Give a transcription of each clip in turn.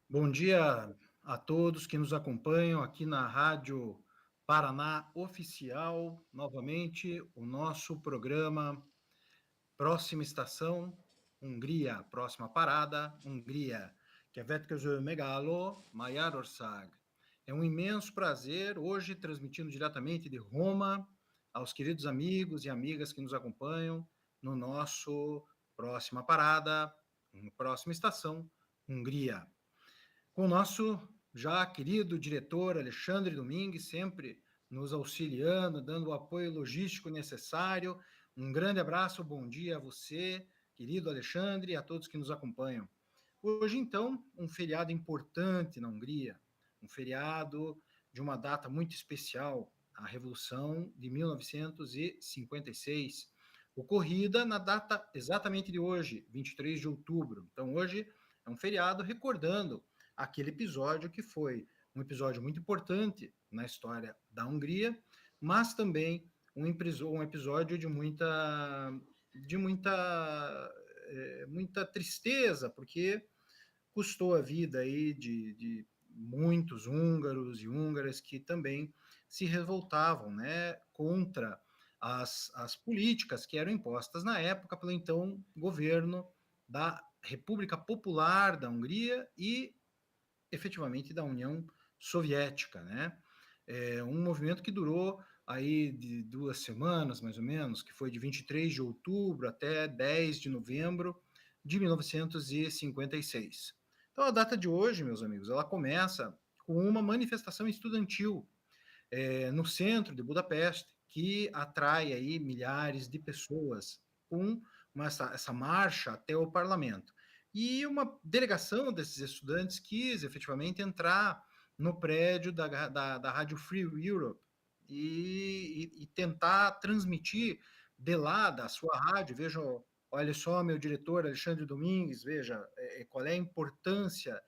Bom dia a todos que nos acompanham aqui na Rádio Paraná Oficial. Novamente, o nosso programa Próxima Estação, Hungria. Próxima parada, Hungria. Következő megálló, Magyarország. É um imenso prazer hoje transmitindo diretamente de Roma aos queridos amigos e amigas que nos acompanham no nosso Próxima Parada, Próxima Estação, Hungria. Com o nosso já querido diretor Alexandre Domingues, sempre nos auxiliando, dando o apoio logístico necessário. Um grande abraço, bom dia a você, querido Alexandre, e a todos que nos acompanham. Hoje, então, um feriado importante na Hungria, um feriado de uma data muito especial, a Revolução de 1956, ocorrida na data exatamente de hoje, 23 de outubro. Então, hoje é um feriado recordando aquele episódio que foi um episódio muito importante na história da Hungria, mas também um episódio de muita tristeza, porque custou a vida aí de muitos húngaros e húngaras que também se revoltavam, né, contra as políticas que eram impostas na época pelo então governo da República Popular da Hungria e efetivamente da União Soviética, né? É um movimento que durou aí de 2 semanas, mais ou menos, que foi de 23 de outubro até 10 de novembro de 1956. Então, a data de hoje, meus amigos, ela começa com uma manifestação estudantil no centro de Budapeste, que atrai aí milhares de pessoas com essa marcha até o parlamento. E uma delegação desses estudantes quis efetivamente entrar no prédio da Rádio Free Europe e tentar transmitir de lá da sua rádio. Veja, olha só, meu diretor Alexandre Domingues, veja qual é a importância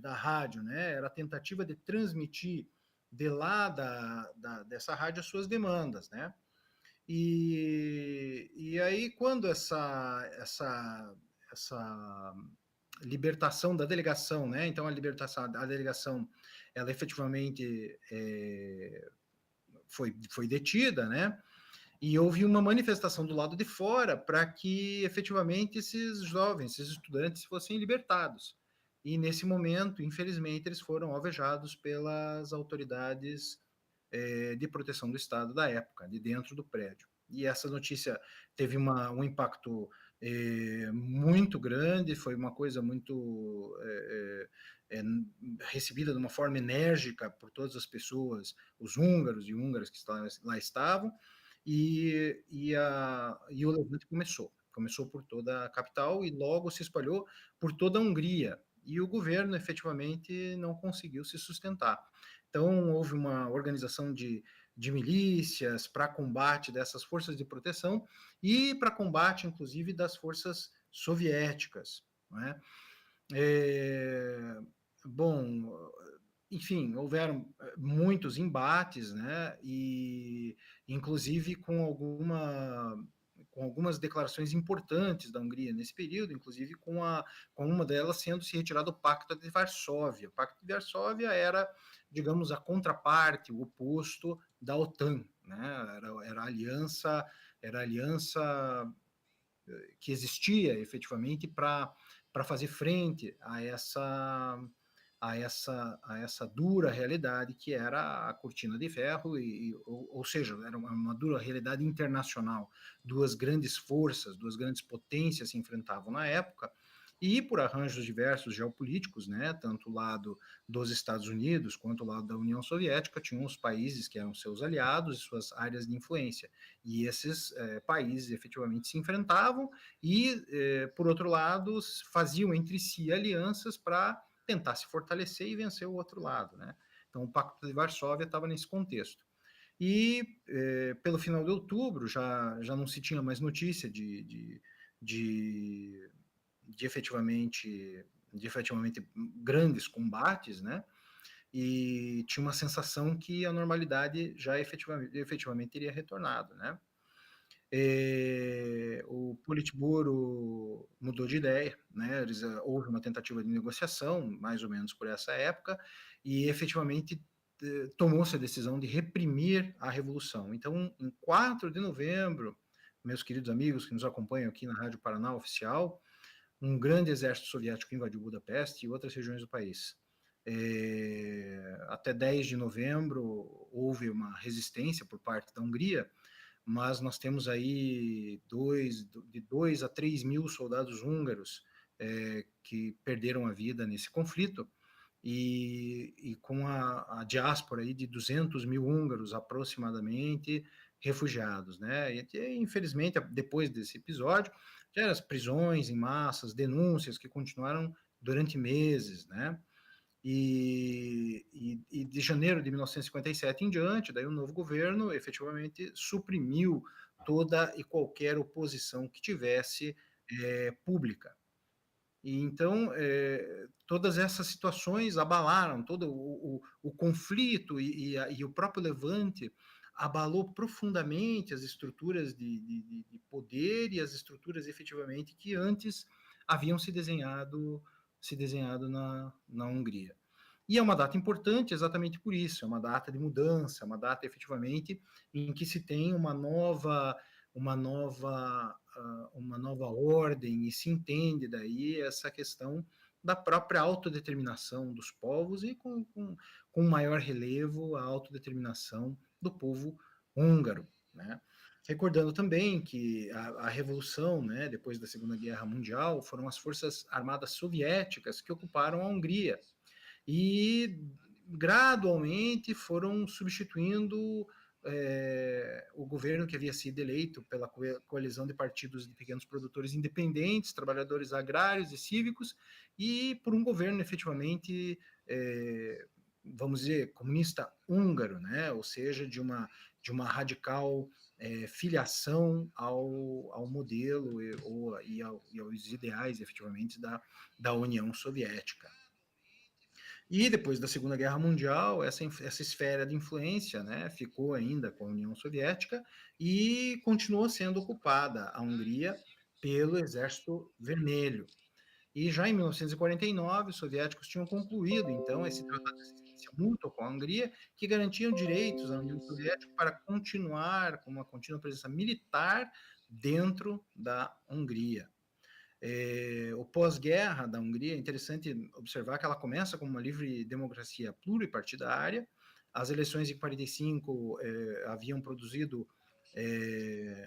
da rádio, né? Era a tentativa de transmitir de lá dessa rádio as suas demandas, né? E aí, quando essa libertação da delegação, né? Então, a delegação, ela efetivamente foi detida, né? E houve uma manifestação do lado de fora para que efetivamente esses jovens, esses estudantes fossem libertados. E nesse momento, infelizmente, eles foram alvejados pelas autoridades de proteção do Estado da época, de dentro do prédio. E essa notícia teve um impacto muito grande, foi uma coisa muito recebida de uma forma enérgica por todas as pessoas, os húngaros e húngaras que lá estavam, e o levante começou por toda a capital e logo se espalhou por toda a Hungria, e o governo efetivamente não conseguiu se sustentar. Então, houve uma organização de milícias para combate dessas forças de proteção e para combate, inclusive, das forças soviéticas. Não é? Bom, enfim, houveram muitos embates, né? E, inclusive, com algumas declarações importantes da Hungria nesse período, inclusive com uma delas sendo se retirado o Pacto de Varsóvia. O Pacto de Varsóvia era, digamos, a contraparte, o oposto da OTAN, né? Era a aliança que existia efetivamente para fazer frente a essa dura realidade que era a cortina de ferro, ou seja, era uma dura realidade internacional. Duas grandes forças, duas grandes potências se enfrentavam na época, e por arranjos diversos geopolíticos, né, tanto o lado dos Estados Unidos quanto o lado da União Soviética, tinham os países que eram seus aliados e suas áreas de influência. E esses países efetivamente se enfrentavam e, por outro lado, faziam entre si alianças para tentar se fortalecer e vencer o outro lado, né? Então, o Pacto de Varsóvia estava nesse contexto. E, pelo final de outubro, já não se tinha mais notícia de efetivamente grandes combates, né? E tinha uma sensação que a normalidade já efetivamente teria retornado, né? O Politburo mudou de ideia, né? Houve uma tentativa de negociação, mais ou menos por essa época, e efetivamente tomou-se a decisão de reprimir a revolução. Então, em 4 de novembro, meus queridos amigos que nos acompanham aqui na Rádio Paraná Oficial, um grande exército soviético invadiu Budapeste e outras regiões do país. Até 10 de novembro houve uma resistência por parte da Hungria, mas nós temos aí de 2 a 3 mil soldados húngaros que perderam a vida nesse conflito, e com a diáspora aí de 200 mil húngaros aproximadamente refugiados, né? E, infelizmente, depois desse episódio, já as prisões em massas, denúncias que continuaram durante meses, né? E de janeiro de 1957 em diante, daí o novo governo efetivamente suprimiu toda e qualquer oposição que tivesse pública. E então, todas essas situações abalaram todo o conflito e o próprio levante abalou profundamente as estruturas de poder e as estruturas efetivamente que antes haviam se desenhado na Hungria. E é uma data importante exatamente por isso, é uma data de mudança, uma data efetivamente em que se tem uma nova ordem, e se entende daí essa questão da própria autodeterminação dos povos e com maior relevo a autodeterminação do povo húngaro, né? Recordando também que a revolução, né, depois da Segunda Guerra Mundial, foram as forças armadas soviéticas que ocuparam a Hungria e gradualmente foram substituindo o governo que havia sido eleito pela coalizão de partidos de pequenos produtores independentes, trabalhadores agrários e cívicos, e por um governo efetivamente, vamos dizer, comunista húngaro, né? Ou seja, de uma radical filiação ao modelo e aos ideais, efetivamente, da União Soviética. E depois da Segunda Guerra Mundial, essa esfera de influência, né, ficou ainda com a União Soviética e continuou sendo ocupada a Hungria pelo Exército Vermelho. E já em 1949, os soviéticos tinham concluído, então, esse tratado de assistência mútua com a Hungria, que garantiam direitos à União Soviética para continuar com uma contínua presença militar dentro da Hungria. O pós-guerra da Hungria, é interessante observar que ela começa como uma livre democracia pluripartidária. As eleições de 45 haviam produzido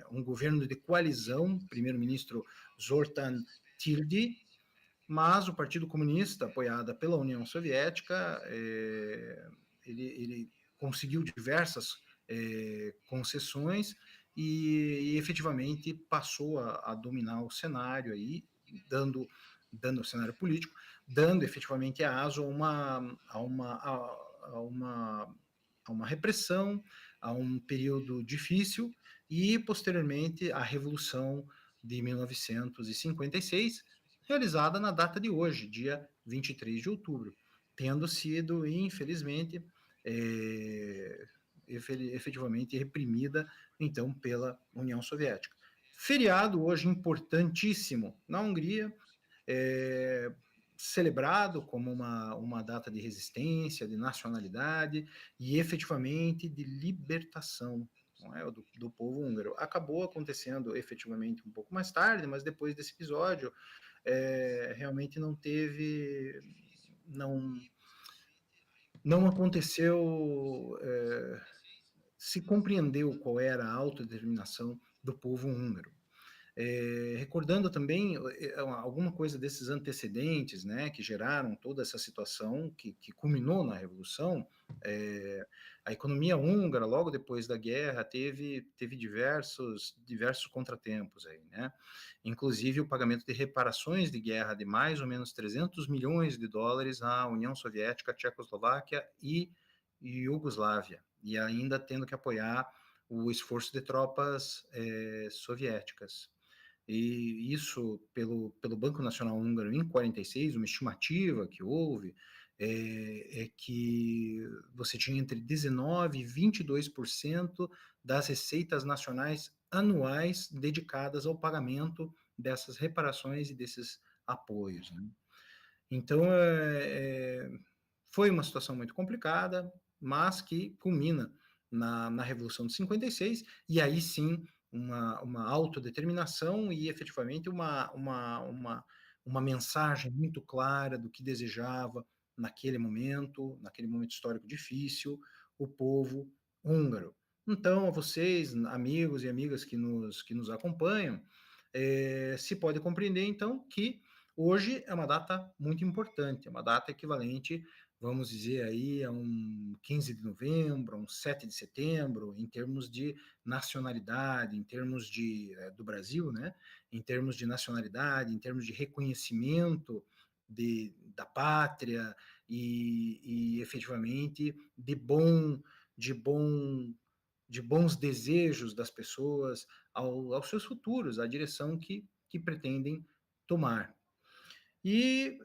um governo de coalizão, primeiro-ministro Zoltán Tildy, mas o Partido Comunista, apoiado pela União Soviética, ele conseguiu diversas concessões e efetivamente passou a dominar o cenário aí, dando o cenário político, dando efetivamente aso a uma repressão, a um período difícil e, posteriormente, a Revolução de 1956, realizada na data de hoje, dia 23 de outubro, tendo sido, infelizmente, efetivamente reprimida, então, pela União Soviética. Feriado hoje importantíssimo na Hungria, celebrado como uma data de resistência, de nacionalidade e efetivamente de libertação, não é, do povo húngaro. Acabou acontecendo efetivamente um pouco mais tarde, mas depois desse episódio, realmente não aconteceu, se compreendeu qual era a autodeterminação do povo húngaro. Recordando também alguma coisa desses antecedentes, né, que geraram toda essa situação que culminou na Revolução, a economia húngara, logo depois da guerra, teve diversos contratempos aí, né? Inclusive o pagamento de reparações de guerra de mais ou menos 300 milhões de dólares à União Soviética, Tchecoslováquia e Iugoslávia, e ainda tendo que apoiar o esforço de tropas soviéticas. E isso, pelo Banco Nacional Húngaro, em 46, uma estimativa que houve, é que você tinha entre 19% e 22% das receitas nacionais anuais dedicadas ao pagamento dessas reparações e desses apoios, né? Então, foi uma situação muito complicada, mas que culmina na Revolução de 56, e aí sim uma autodeterminação e efetivamente uma mensagem muito clara do que desejava naquele momento histórico difícil, o povo húngaro. Então, a vocês, amigos e amigas que nos acompanham, se pode compreender, então, que hoje é uma data muito importante, é uma data equivalente, vamos dizer aí, a um 15 de novembro, a um 7 de setembro, em termos de nacionalidade, em termos do Brasil, né? Em termos de nacionalidade, em termos de reconhecimento da pátria e efetivamente de bom de bons desejos das pessoas aos seus futuros, à direção que pretendem tomar. E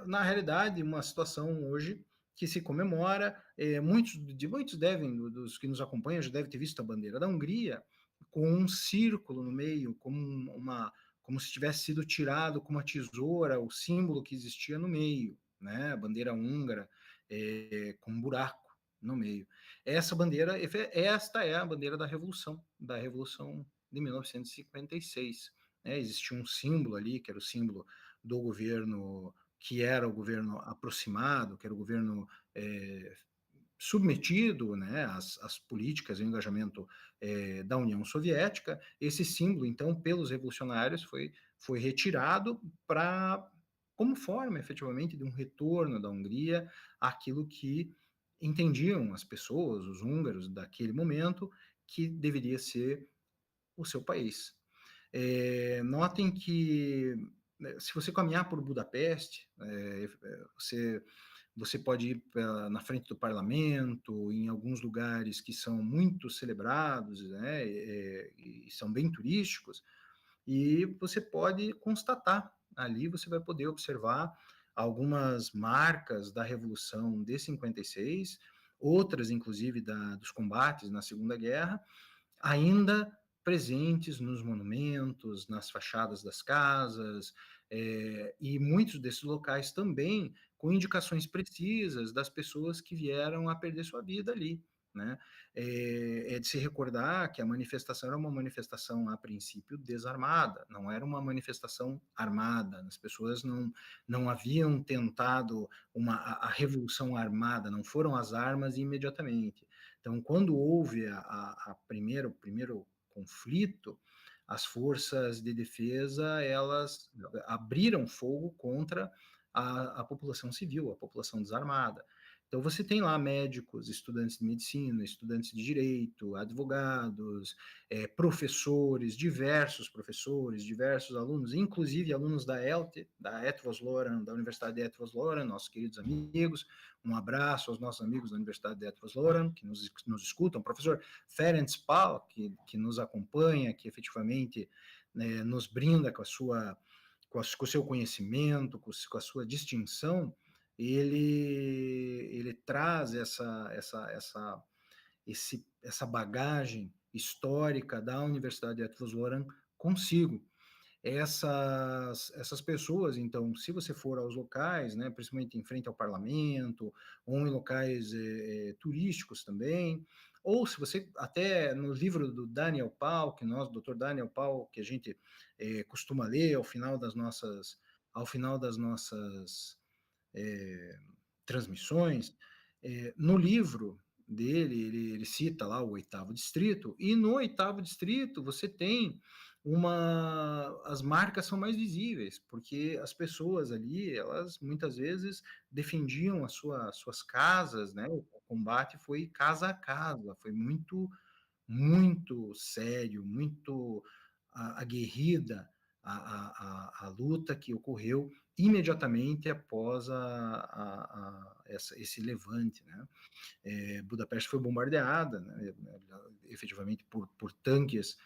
na realidade, uma situação hoje que se comemora, muitos dos que nos acompanham, já devem ter visto a bandeira da Hungria com um círculo no meio, como se tivesse sido tirado com uma tesoura o símbolo que existia no meio, né? A bandeira húngara, com um buraco no meio. Esta é a bandeira da Revolução de 1956. Né? Existia um símbolo ali, que era o símbolo do governo, que era o governo aproximado, que era o governo submetido, né, às políticas e engajamento da União Soviética. Esse símbolo, então, pelos revolucionários, foi retirado como forma, efetivamente, de um retorno da Hungria àquilo que entendiam as pessoas, os húngaros daquele momento, que deveria ser o seu país. Notem que se você caminhar por Budapeste, você pode ir na frente do parlamento, em alguns lugares que são muito celebrados, né, e são bem turísticos, e você pode constatar, ali você vai poder observar algumas marcas da Revolução de 56, outras, inclusive, dos combates na Segunda Guerra, ainda presentes nos monumentos, nas fachadas das casas, e muitos desses locais também com indicações precisas das pessoas que vieram a perder sua vida ali. Né? De se recordar que a manifestação era uma manifestação, a princípio, desarmada, não era uma manifestação armada, as pessoas não haviam tentado a revolução armada, não foram as armas imediatamente. Então, quando houve o primeiro conflito, as forças de defesa, elas abriram fogo contra a população civil, a população desarmada. Então, você tem lá médicos, estudantes de medicina, estudantes de direito, advogados, professores, diversos alunos, inclusive alunos da ELTE, da Eötvös-Loránd, da Universidade de Eötvös-Loránd, nossos queridos amigos. Um abraço aos nossos amigos da Universidade de Eötvös-Loránd, que nos escutam. Professor Ferenc Pál, que nos acompanha, que efetivamente, né, nos brinda com o seu conhecimento, com a sua distinção. Ele traz essa bagagem histórica da Universidade de Eötvös-Loránd consigo. Essas pessoas, então, se você for aos locais, né, principalmente em frente ao parlamento, ou em locais turísticos também, ou se você, até no livro do Daniel Pál, doutor Daniel Pál, que a gente costuma ler ao final das nossas transmissões, no livro dele, ele cita lá o 8º distrito, e no 8º distrito você tem as marcas são mais visíveis, porque as pessoas ali, elas muitas vezes defendiam suas casas, né? O combate foi casa a casa, foi muito, muito sério, muito aguerrida a luta que ocorreu imediatamente após esse levante, né? Budapeste foi bombardeada, né, efetivamente por tanques,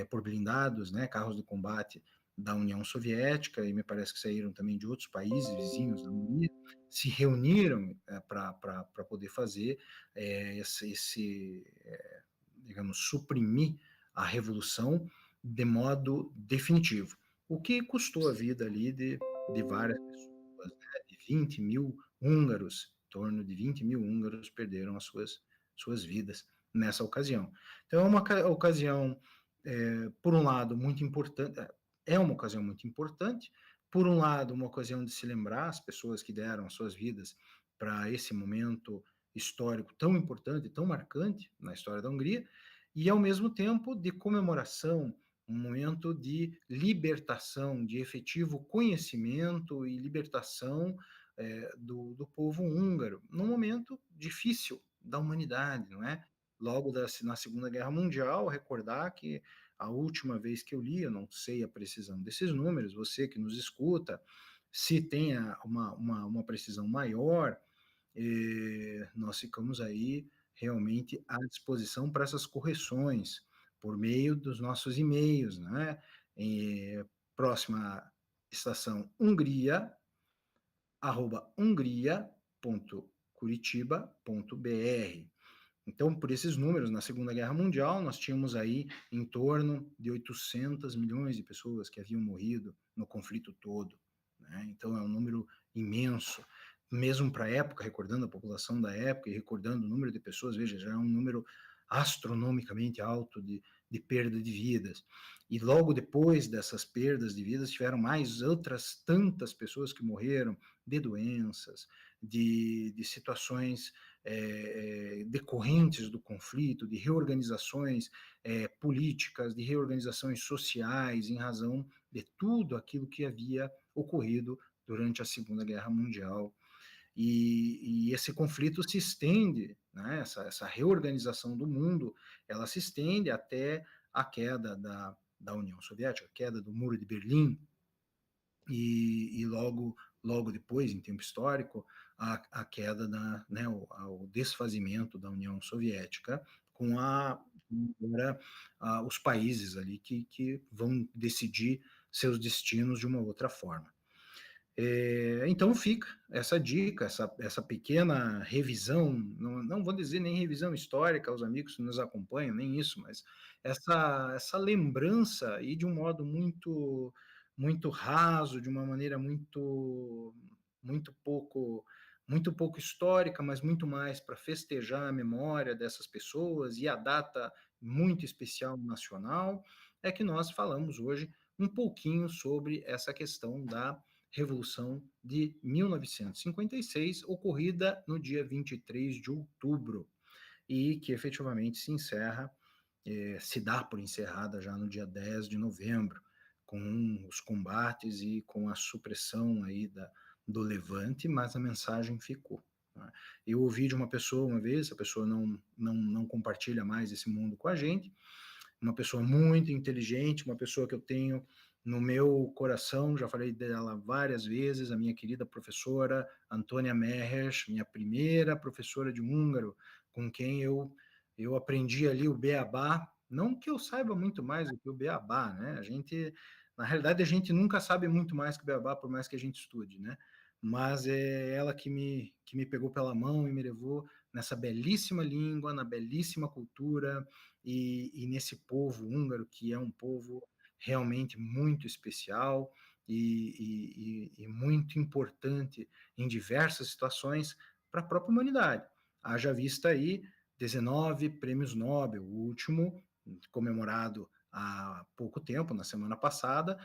por blindados, né, carros de combate da União Soviética, e me parece que saíram também de outros países vizinhos da Hungria, se reuniram para poder fazer digamos, suprimir a revolução de modo definitivo, o que custou a vida ali de várias pessoas, né? De 20 mil húngaros, em torno de 20 mil húngaros perderam as suas vidas nessa ocasião. Então é uma ocasião, por um lado, muito importante, é uma ocasião muito importante, por um lado, uma ocasião de se lembrar as pessoas que deram as suas vidas para esse momento histórico tão importante, tão marcante na história da Hungria, e ao mesmo tempo de comemoração, um momento de libertação, de efetivo conhecimento e libertação do povo húngaro, num momento difícil da humanidade, não é? Logo na Segunda Guerra Mundial, recordar que a última vez que eu li, eu não sei a precisão desses números, você que nos escuta, se tenha uma precisão maior, nós ficamos aí realmente à disposição para essas correções, por meio dos nossos e-mails, né? Próxima estação, hungria@hungria.curitiba.br. Então, por esses números, na Segunda Guerra Mundial, nós tínhamos aí em torno de 800 milhões de pessoas que haviam morrido no conflito todo, né? Então, é um número imenso, mesmo para a época, recordando a população da época e recordando o número de pessoas, veja, já é um número astronomicamente alto de perda de vidas. E logo depois dessas perdas de vidas, tiveram mais outras tantas pessoas que morreram de doenças, de situações decorrentes do conflito, de reorganizações políticas, de reorganizações sociais, em razão de tudo aquilo que havia ocorrido durante a Segunda Guerra Mundial. E esse conflito se estende, né, essa reorganização do mundo, ela se estende até a queda da União Soviética, a queda do Muro de Berlim, e logo depois, em tempo histórico, a queda, né, o desfazimento da União Soviética, com agora, os países ali que vão decidir seus destinos de uma outra forma. Então fica essa dica, essa pequena revisão, não vou dizer nem revisão histórica aos amigos que nos acompanham, nem isso, mas essa lembrança e de um modo muito raso, de uma maneira muito pouco histórica, mas muito mais para festejar a memória dessas pessoas e a data muito especial nacional, é que nós falamos hoje um pouquinho sobre essa questão da Revolução de 1956, ocorrida no dia 23 de outubro, e que efetivamente se encerra, se dá por encerrada já no dia 10 de novembro, com os combates e com a supressão aí do levante, mas a mensagem ficou. Né? Eu ouvi de uma pessoa uma vez, a pessoa não compartilha mais esse mundo com a gente, uma pessoa muito inteligente, uma pessoa que eu tenho no meu coração, já falei dela várias vezes, a minha querida professora Antônia Mehes, minha primeira professora de húngaro, com quem eu aprendi ali o beabá, não que eu saiba muito mais do que o beabá, né? Na realidade, a gente nunca sabe muito mais que o beabá, por mais que a gente estude, né? Mas é ela que me pegou pela mão e me levou nessa belíssima língua, na belíssima cultura e nesse povo húngaro, que é um povo realmente muito especial e muito importante em diversas situações para a própria humanidade. Haja vista aí 19 prêmios Nobel, o último comemorado há pouco tempo, na semana passada,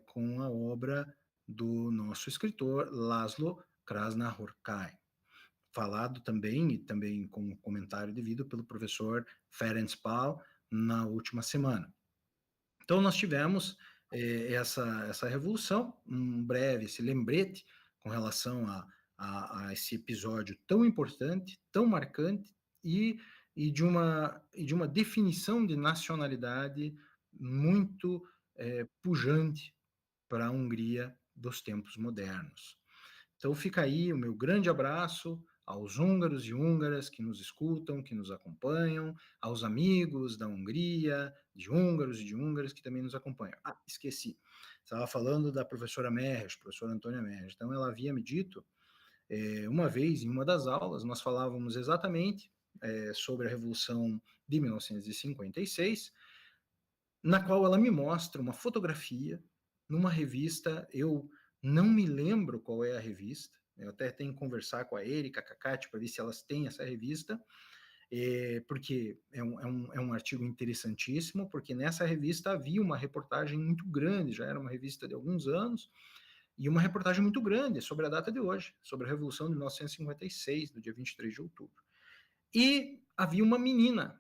com a obra do nosso escritor Laszlo Krasznahorkai, falado também com um comentário devido pelo professor Ferenc Pál na última semana. Então, nós tivemos essa revolução, um breve esse lembrete com relação a esse episódio tão importante, tão marcante e de uma definição de nacionalidade muito pujante para a Hungria dos tempos modernos. Então fica aí o meu grande abraço aos húngaros e húngaras que nos escutam, que nos acompanham, aos amigos da Hungria, de húngaros e de húngaras que também nos acompanham. Ah, esqueci. Estava falando da professora Merres, professora Antônia Merres. Então ela havia me dito, uma vez em uma das aulas, nós falávamos exatamente sobre a Revolução de 1956, na qual ela me mostra uma fotografia numa revista. Eu não me lembro qual é a revista, eu até tenho que conversar com a Erika, com a Cacate, para ver se elas têm essa revista, porque é um artigo interessantíssimo, porque nessa revista havia uma reportagem muito grande, já era uma revista de alguns anos, e uma reportagem muito grande sobre a data de hoje, sobre a Revolução de 1956, do dia 23 de outubro. E havia uma menina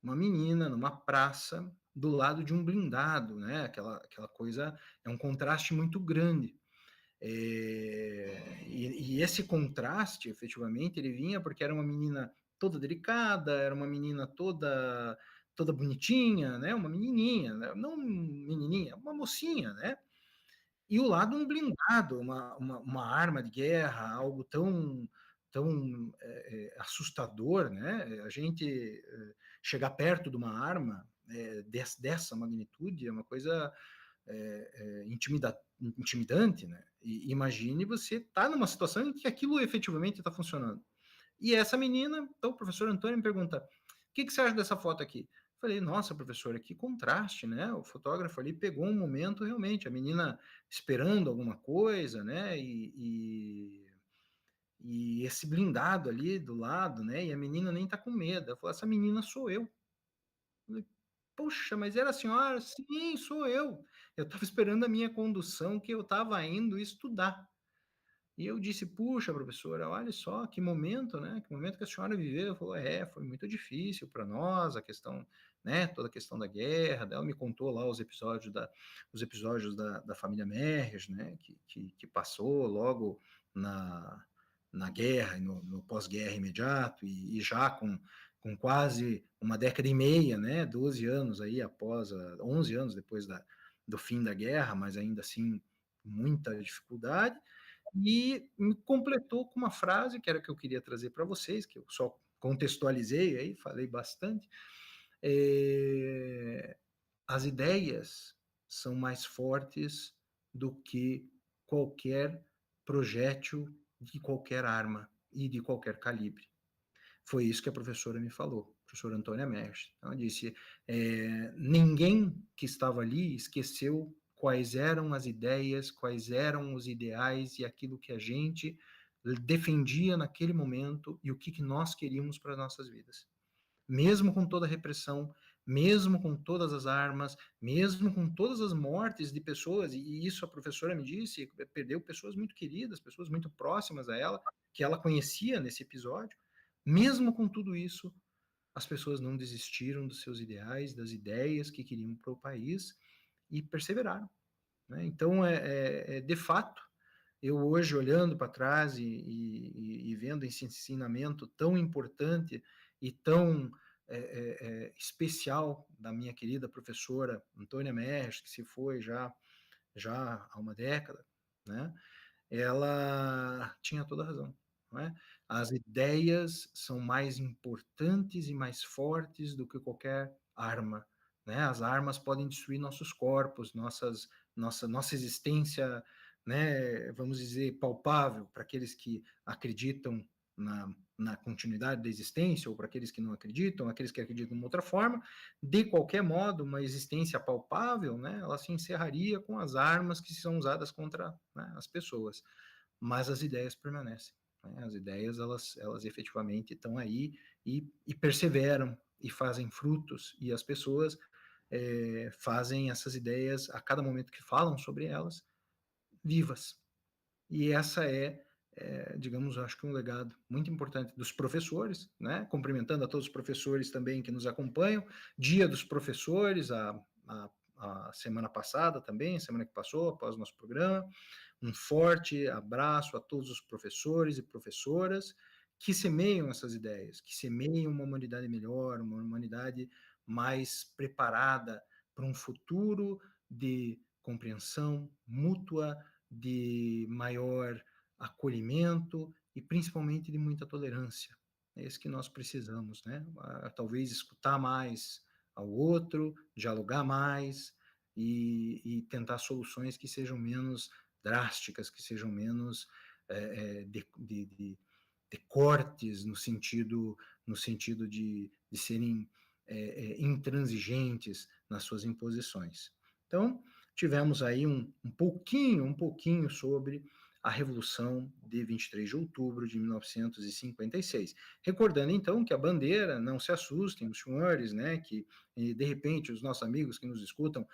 numa praça do lado de um blindado, né? Aquela coisa, é um contraste muito grande. E esse contraste, efetivamente, ele vinha porque era uma menina toda delicada, era uma menina toda bonitinha, né? Uma menininha, né? Não menininha, uma mocinha, né? E o lado um blindado, uma arma de guerra, algo tão assustador, né? A gente chegar perto de uma arma dessa magnitude é uma coisa intimidante, né? E imagine você estar numa situação em que aquilo efetivamente está funcionando. E essa menina, então o professor Antônio me pergunta, o que você acha dessa foto aqui? Falei, nossa, professora, que contraste, né? O fotógrafo ali pegou um momento realmente, a menina esperando alguma coisa, né? E esse blindado ali do lado, né? E a menina nem tá com medo. Ela falou, essa menina sou eu. Falei, poxa, mas era a senhora? Sim, sou eu. Eu estava esperando a minha condução, que eu estava indo estudar. E eu disse, puxa, professora, olha só que momento, né? Que momento que a senhora viveu. Falou, foi muito difícil para nós, a questão, né? Toda a questão da guerra. Ela me contou lá os episódios da família Merres, né? Que passou logo na guerra, no pós-guerra imediato, e já com quase uma década e meia, né? 12 anos aí após, 11 anos depois do fim da guerra, mas ainda assim muita dificuldade. E me completou com uma frase que era que eu queria trazer para vocês, que eu só contextualizei aí, falei bastante. As ideias são mais fortes do que qualquer projétil de qualquer arma e de qualquer calibre. Foi isso que a professora me falou, a professora Antônia Mestre. Ela disse, ninguém que estava ali esqueceu quais eram as ideias, quais eram os ideais e aquilo que a gente defendia naquele momento e o que nós queríamos para as nossas vidas. Mesmo com toda a repressão, mesmo com todas as armas, mesmo com todas as mortes de pessoas, e isso a professora me disse, perdeu pessoas muito queridas, pessoas muito próximas a ela, que ela conhecia nesse episódio, mesmo com tudo isso, as pessoas não desistiram dos seus ideais, das ideias que queriam para o país e perseveraram. Né? Então, de fato, eu hoje olhando para trás e vendo esse ensinamento tão importante e tão especial da minha querida professora Antônia Merres, que se foi já há uma década, né? Ela tinha toda a razão. Não é? As ideias são mais importantes e mais fortes do que qualquer arma. Né? As armas podem destruir nossos corpos, nossa existência, né, vamos dizer, palpável para aqueles que acreditam na continuidade da existência, ou para aqueles que não acreditam, aqueles que acreditam de uma outra forma. De qualquer modo, uma existência palpável, né, ela se encerraria com as armas que são usadas contra, né, as pessoas. Mas as ideias permanecem. Né? As ideias, elas efetivamente estão aí e perseveram e fazem frutos, e as pessoas fazem essas ideias, a cada momento que falam sobre elas, vivas. E essa digamos, acho que um legado muito importante dos professores, né? Cumprimentando a todos os professores também que nos acompanham. Dia dos professores, a semana passada também, semana que passou, após o nosso programa. Um forte abraço a todos os professores e professoras que semeiam essas ideias, que semeiam uma humanidade melhor, uma humanidade mais preparada para um futuro de compreensão mútua, de maior acolhimento e principalmente de muita tolerância. É isso que nós precisamos, né? Talvez escutar mais ao outro, dialogar mais e tentar soluções que sejam menos drásticas, que sejam menos de cortes no sentido de serem intransigentes nas suas imposições. Então, tivemos aí um pouquinho sobre a Revolução de 23 de outubro de 1956. Recordando, então, que a bandeira, não se assustem, os senhores, né, que de repente os nossos amigos que nos escutam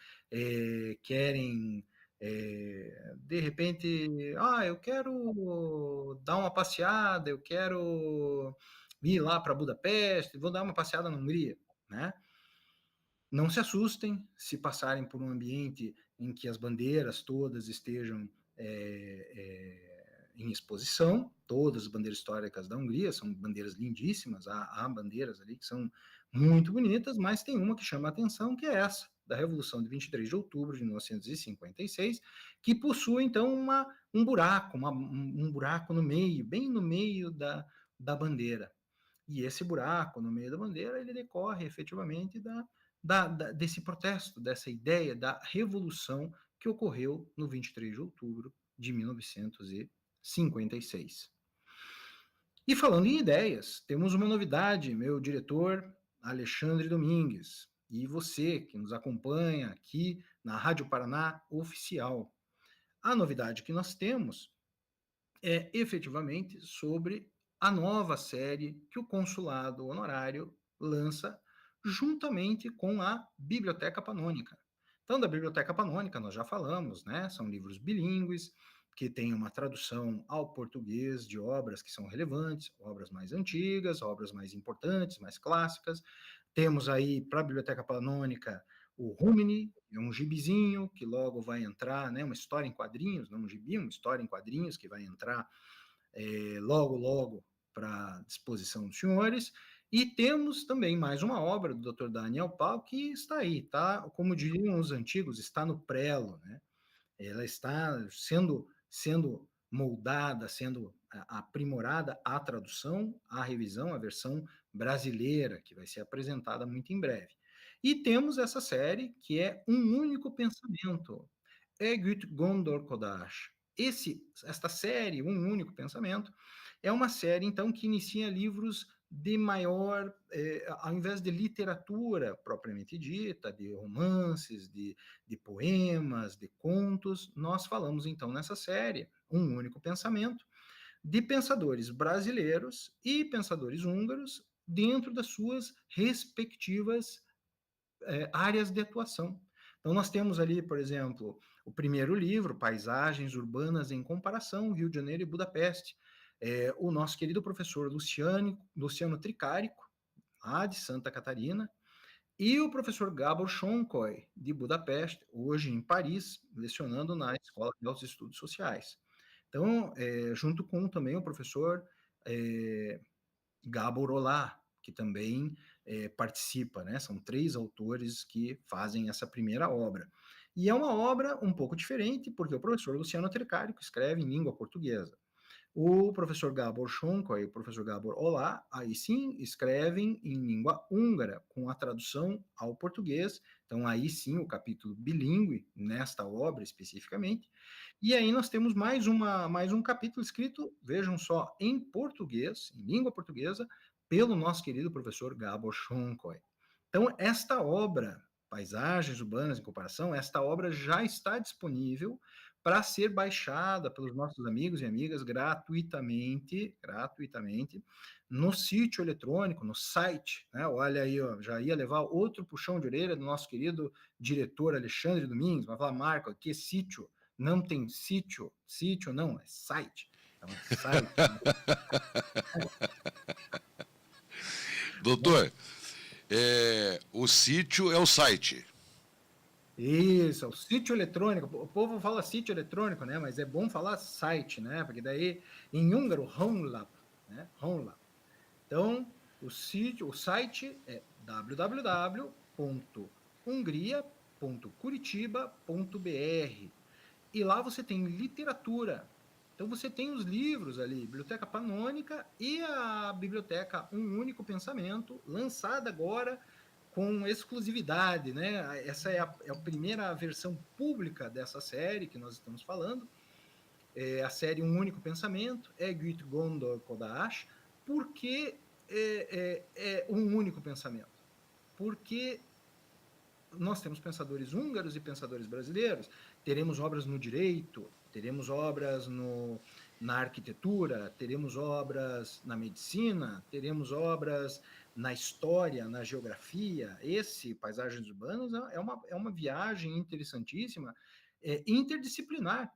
querem, de repente, eu quero dar uma passeada, eu quero ir lá para Budapeste, vou dar uma passeada na Hungria, né? Não se assustem se passarem por um ambiente em que as bandeiras todas estejam em exposição. Todas as bandeiras históricas da Hungria são bandeiras lindíssimas, há bandeiras ali que são muito bonitas, mas tem uma que chama a atenção, que é essa, da Revolução de 23 de outubro de 1956, que possui, então, um buraco, um buraco no meio, bem no meio da bandeira. E esse buraco no meio da bandeira, ele decorre efetivamente desse protesto, dessa ideia da revolução que ocorreu no 23 de outubro de 1956. E falando em ideias, temos uma novidade, meu diretor Alexandre Domingues, e você que nos acompanha aqui na Rádio Paraná Oficial. A novidade que nós temos é efetivamente sobre a nova série que o Consulado Honorário lança juntamente com a Biblioteca Panônica. Então, da Biblioteca Panônica nós já falamos, né? São livros bilíngues que têm uma tradução ao português de obras que são relevantes, obras mais antigas, obras mais importantes, mais clássicas. Temos aí para a Biblioteca Panônica o Rumini, é um gibizinho que logo vai entrar, né? Uma história em quadrinhos, não um gibi, uma história em quadrinhos que vai entrar logo para disposição dos senhores. E temos também mais uma obra do Dr. Daniel Pau que está aí, tá? Como diriam os antigos, está no prelo, né? Ela está sendo moldada, sendo aprimorada a tradução, a revisão, a versão brasileira, que vai ser apresentada muito em breve. E temos essa série que é Um Único Pensamento, Egut Gondor Kodash. Esta série, Um Único Pensamento, é uma série, então, que inicia livros de maior, ao invés de literatura propriamente dita, de romances, de poemas, de contos, nós falamos, então, nessa série, Um Único Pensamento, de pensadores brasileiros e pensadores húngaros dentro das suas respectivas áreas de atuação. Então, nós temos ali, por exemplo, o primeiro livro, Paisagens Urbanas em Comparação, Rio de Janeiro e Budapeste. O nosso querido professor Luciano Tricarico, lá de Santa Catarina, e o professor Gábor Sonkoy, de Budapeste, hoje em Paris, lecionando na Escola de Altos Estudos Sociais. Então, junto com também o professor Gábor Olá, que também participa, né? São 3 autores que fazem essa primeira obra. E é uma obra um pouco diferente, porque o professor Luciano Tricarico escreve em língua portuguesa. O professor Gábor Sonkoly e o professor Gábor Olá, aí sim, escrevem em língua húngara, com a tradução ao português. Então, aí sim, o capítulo bilíngue, nesta obra especificamente. E aí nós temos mais um capítulo escrito, vejam só, em português, em língua portuguesa, pelo nosso querido professor Gábor Sonkoly. Então, esta obra, Paisagens Urbanas em Comparação, esta obra já está disponível para ser baixada pelos nossos amigos e amigas gratuitamente no sítio eletrônico, no site, né? Olha aí, ó, já ia levar outro puxão de orelha do nosso querido diretor Alexandre Domingues, vai falar, Marco, aqui é sítio, não tem sítio não, é site. Então é site. Doutor, o sítio é o site. Isso, é o sítio eletrônico. O povo fala sítio eletrônico, né? Mas é bom falar site, né? Porque daí, em húngaro, honlap, né? Honlap. Então, o site é www.hungria.curitiba.br. E lá você tem literatura. Então você tem os livros ali, Biblioteca Panônica e a Biblioteca Um Único Pensamento, lançada agora com exclusividade, né? Essa é a primeira versão pública dessa série que nós estamos falando. A série Um Único Pensamento, Egut Gondor Kodash. Por que um único pensamento? Porque nós temos pensadores húngaros e pensadores brasileiros, teremos obras no direito, teremos obras na arquitetura, teremos obras na medicina, teremos obras na história, na geografia. Esse Paisagens Urbanas é uma viagem interessantíssima, interdisciplinar.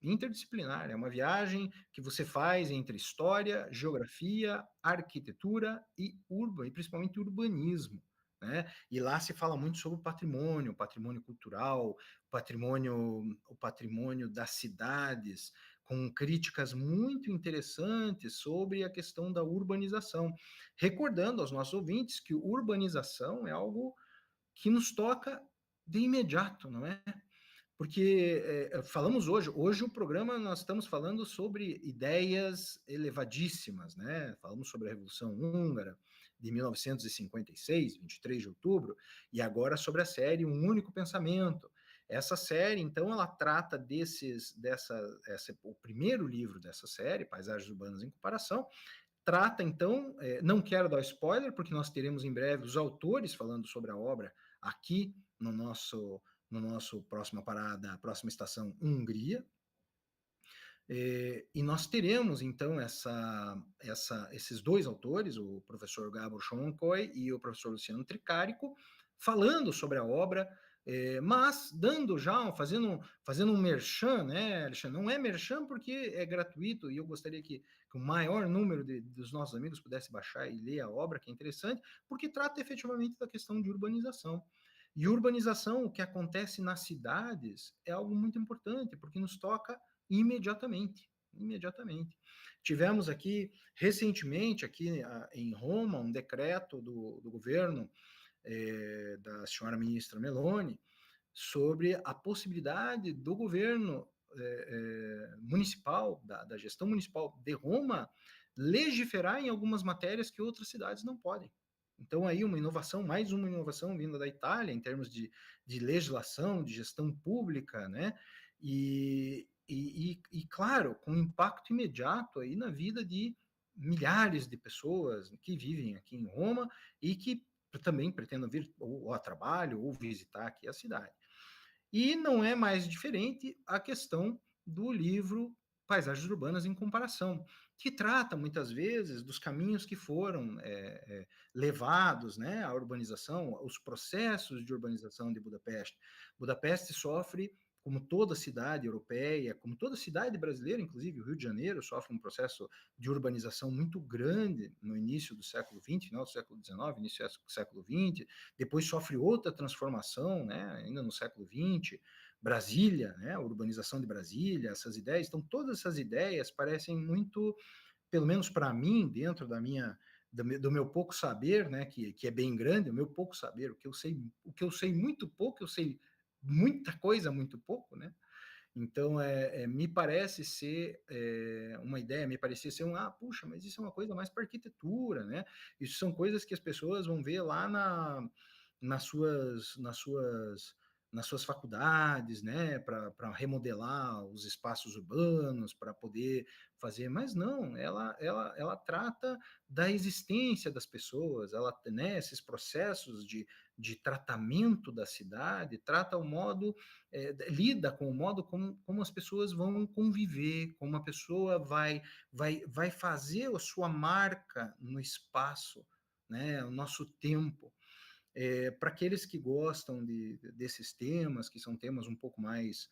Interdisciplinar, é uma viagem que você faz entre história, geografia, arquitetura e principalmente urbanismo. Né? E lá se fala muito sobre o patrimônio cultural, o patrimônio das cidades, com críticas muito interessantes sobre a questão da urbanização. Recordando aos nossos ouvintes que urbanização é algo que nos toca de imediato, não é? Porque falamos hoje o programa nós estamos falando sobre ideias elevadíssimas, né? Falamos sobre a Revolução Húngara de 1956, 23 de outubro, e agora sobre a série Um Único Pensamento. Essa série, então, ela trata o primeiro livro dessa série, Paisagens Urbanas em Comparação, trata, então, não quero dar spoiler, porque nós teremos em breve os autores falando sobre a obra aqui no nosso próxima parada, próxima estação, Hungria. E nós teremos, então, esses dois autores, o professor Gábor Sonkoy e o professor Luciano Tricarico, falando sobre a obra, mas dando já, fazendo um merchan, né, Alexandre? Não é merchan porque é gratuito, e eu gostaria que o maior número dos nossos amigos pudesse baixar e ler a obra, que é interessante, porque trata efetivamente da questão de urbanização. E urbanização, o que acontece nas cidades, é algo muito importante, porque nos toca imediatamente. Tivemos aqui, recentemente, aqui em Roma, um decreto do governo, da senhora ministra Meloni, sobre a possibilidade do governo municipal, da gestão municipal de Roma, legiferar em algumas matérias que outras cidades não podem. Então, aí, mais uma inovação vinda da Itália, em termos de legislação, de gestão pública, né? E, claro, com impacto imediato aí na vida de milhares de pessoas que vivem aqui em Roma e que também pretendam vir ou a trabalho ou visitar aqui a cidade. E não é mais diferente a questão do livro Paisagens Urbanas em Comparação, que trata muitas vezes dos caminhos que foram levados, né, à urbanização, os processos de urbanização de Budapeste. Budapeste sofre, como toda cidade europeia, como toda cidade brasileira, inclusive o Rio de Janeiro, sofre um processo de urbanização muito grande no início do século XX, final do século XIX, início do século XX, depois sofre outra transformação, né, ainda no século XX, Brasília, né, a urbanização de Brasília, essas ideias, então todas essas ideias parecem muito, pelo menos para mim, dentro do meu pouco saber, né, que é bem grande, o meu pouco saber, o que eu sei muito pouco, eu sei muita coisa muito pouco, né? Então, me parece ser uma ideia, me parecia ser puxa, mas isso é uma coisa mais para arquitetura, né? Isso são coisas que as pessoas vão ver lá nas suas faculdades, né, para remodelar os espaços urbanos, para poder fazer, mas não, ela trata da existência das pessoas, né, esses processos de tratamento da cidade, trata o modo, lida com o modo como as pessoas vão conviver, como a pessoa vai fazer a sua marca no espaço, né, o nosso tempo. Para aqueles que gostam desses temas, que são temas um pouco mais,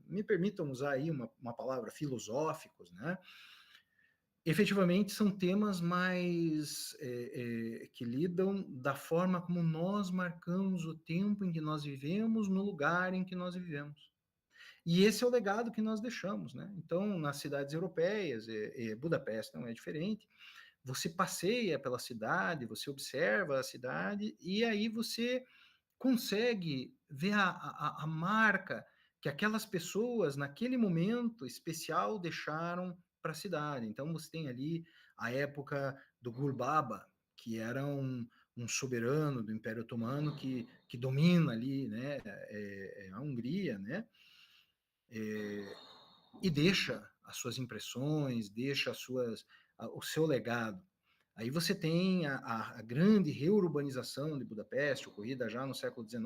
me permitam usar aí uma palavra, filosóficos, né? Efetivamente são temas mais que lidam da forma como nós marcamos o tempo em que nós vivemos, no lugar em que nós vivemos. E esse é o legado que nós deixamos, né? Então, nas cidades europeias, Budapeste não é diferente, você passeia pela cidade, você observa a cidade, e aí você consegue ver a marca que aquelas pessoas, naquele momento especial, deixaram para a cidade. Então, você tem ali a época do Gulbaba, que era um soberano do Império Otomano que domina ali, né, a Hungria, né, e deixa as suas impressões, deixa o seu legado. Aí você tem a grande reurbanização de Budapeste, ocorrida já no século XIX.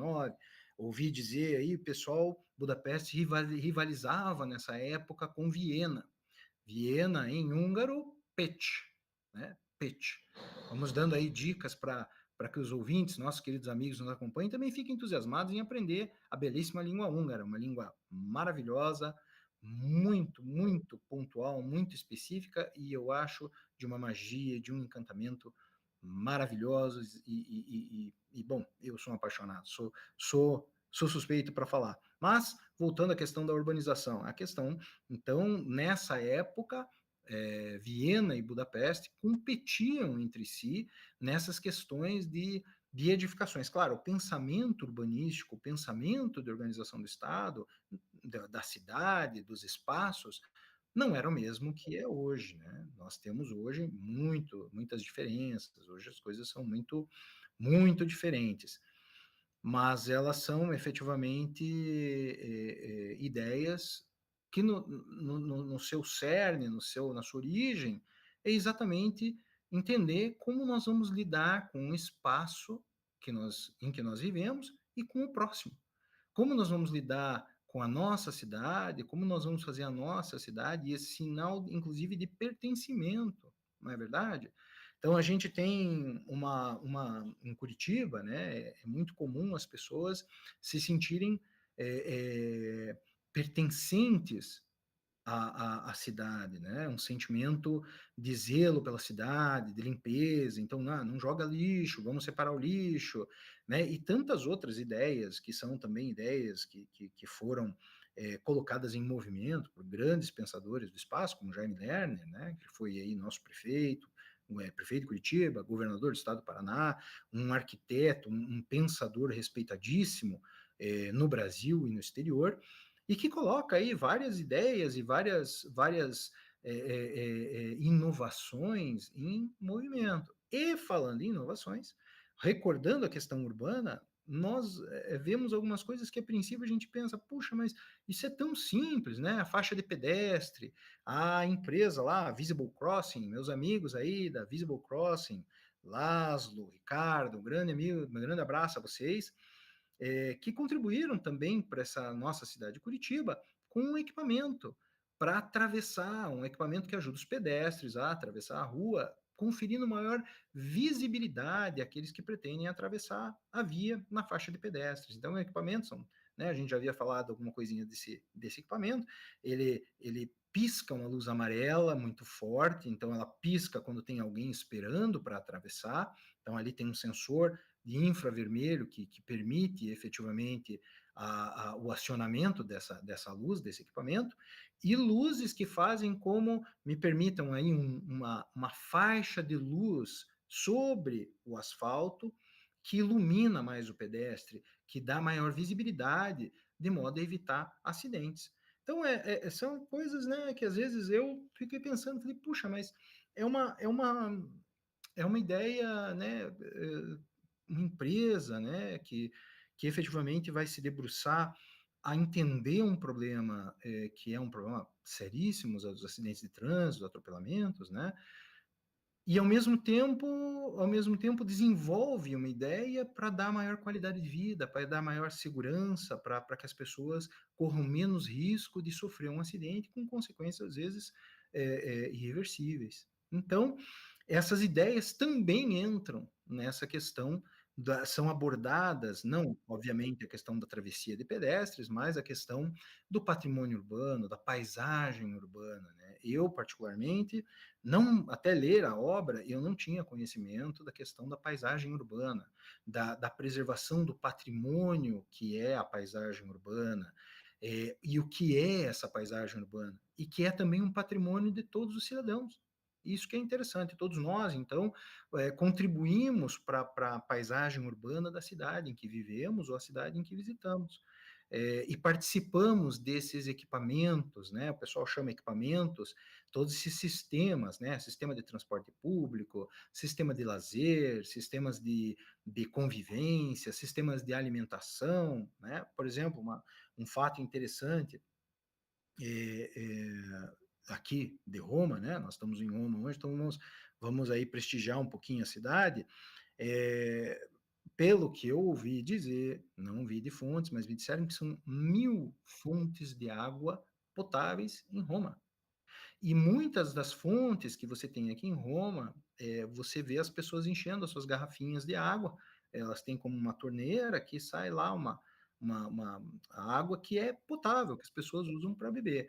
Ouvi dizer aí, o pessoal, Budapeste rivalizava nessa época com Viena. Viena, em húngaro, Pécs, né? Pécs. Vamos dando aí dicas para que os ouvintes, nossos queridos amigos, nos acompanhem, também fiquem entusiasmados em aprender a belíssima língua húngara, uma língua maravilhosa, muito, muito pontual, muito específica, e eu acho de uma magia, de um encantamento maravilhosos, bom, eu sou um apaixonado, sou suspeito para falar. Mas, voltando à questão da urbanização, a questão, então, nessa época, Viena e Budapeste competiam entre si nessas questões de edificações. Claro, o pensamento urbanístico, o pensamento de organização do Estado, da cidade, dos espaços, não era o mesmo que é hoje, né? Nós temos hoje muitas diferenças, hoje as coisas são muito diferentes, mas elas são efetivamente ideias que no seu cerne, na sua origem, é exatamente entender como nós vamos lidar com o espaço em que nós vivemos e com o próximo. Como nós vamos lidar com a nossa cidade, como nós vamos fazer a nossa cidade, e esse sinal, inclusive, de pertencimento, não é verdade? Então, a gente tem em Curitiba, né, é muito comum as pessoas se sentirem pertencentes à cidade, né? Um sentimento de zelo pela cidade, de limpeza. Então, não joga lixo, vamos separar o lixo, né? E tantas outras ideias que são também ideias que foram colocadas em movimento por grandes pensadores do espaço, como Jaime Lerner, né? Que foi aí nosso prefeito, prefeito de Curitiba, governador do estado do Paraná, um arquiteto, um pensador respeitadíssimo no Brasil e no exterior, e que coloca aí várias ideias e várias inovações em movimento. E falando em inovações, recordando a questão urbana, nós vemos algumas coisas que a princípio a gente pensa, puxa, mas isso é tão simples, né? A faixa de pedestre, a empresa lá, a Visible Crossing, meus amigos aí da Visible Crossing, Laszlo, Ricardo, um grande amigo, um grande abraço a vocês, que contribuíram também para essa nossa cidade de Curitiba com um equipamento para atravessar, um equipamento que ajuda os pedestres a atravessar a rua, conferindo maior visibilidade àqueles que pretendem atravessar a via na faixa de pedestres. Então, o equipamento são, né, a gente já havia falado alguma coisinha desse equipamento, ele pisca uma luz amarela muito forte, então ela pisca quando tem alguém esperando para atravessar, então ali tem um sensor de infravermelho que permite efetivamente o acionamento dessa luz, desse equipamento, e luzes que fazem como, me permitam aí, uma faixa de luz sobre o asfalto que ilumina mais o pedestre, que dá maior visibilidade, de modo a evitar acidentes. Então, são coisas, né, que às vezes eu fiquei pensando, falei, puxa, mas é uma ideia, né, uma empresa, né, que efetivamente vai se debruçar a entender um problema que é um problema seríssimo, os acidentes de trânsito, atropelamentos, né, e ao mesmo tempo desenvolve uma ideia para dar maior qualidade de vida, para dar maior segurança, para que as pessoas corram menos risco de sofrer um acidente com consequências, às vezes, irreversíveis. Então, essas ideias também entram nessa questão, são abordadas, não, obviamente, a questão da travessia de pedestres, mas a questão do patrimônio urbano, da paisagem urbana, né? Eu, particularmente, até ler a obra, eu não tinha conhecimento da questão da paisagem urbana, da preservação do patrimônio que é a paisagem urbana, e o que é essa paisagem urbana, e que é também um patrimônio de todos os cidadãos. Isso que é interessante, todos nós, então, contribuímos para a paisagem urbana da cidade em que vivemos ou a cidade em que visitamos. E participamos desses equipamentos, né? O pessoal chama equipamentos, todos esses sistemas, né? Sistema de transporte público, sistema de lazer, sistemas de convivência, sistemas de alimentação, né? Por exemplo, um fato interessante, aqui de Roma, né? Nós estamos em Roma hoje, então vamos aí prestigiar um pouquinho a cidade. Pelo que eu ouvi dizer, não vi de fontes, mas me disseram que são 1.000 fontes de água potáveis em Roma. E muitas das fontes que você tem aqui em Roma, você vê as pessoas enchendo as suas garrafinhas de água. Elas têm como uma torneira que sai lá uma água que é potável, que as pessoas usam para beber.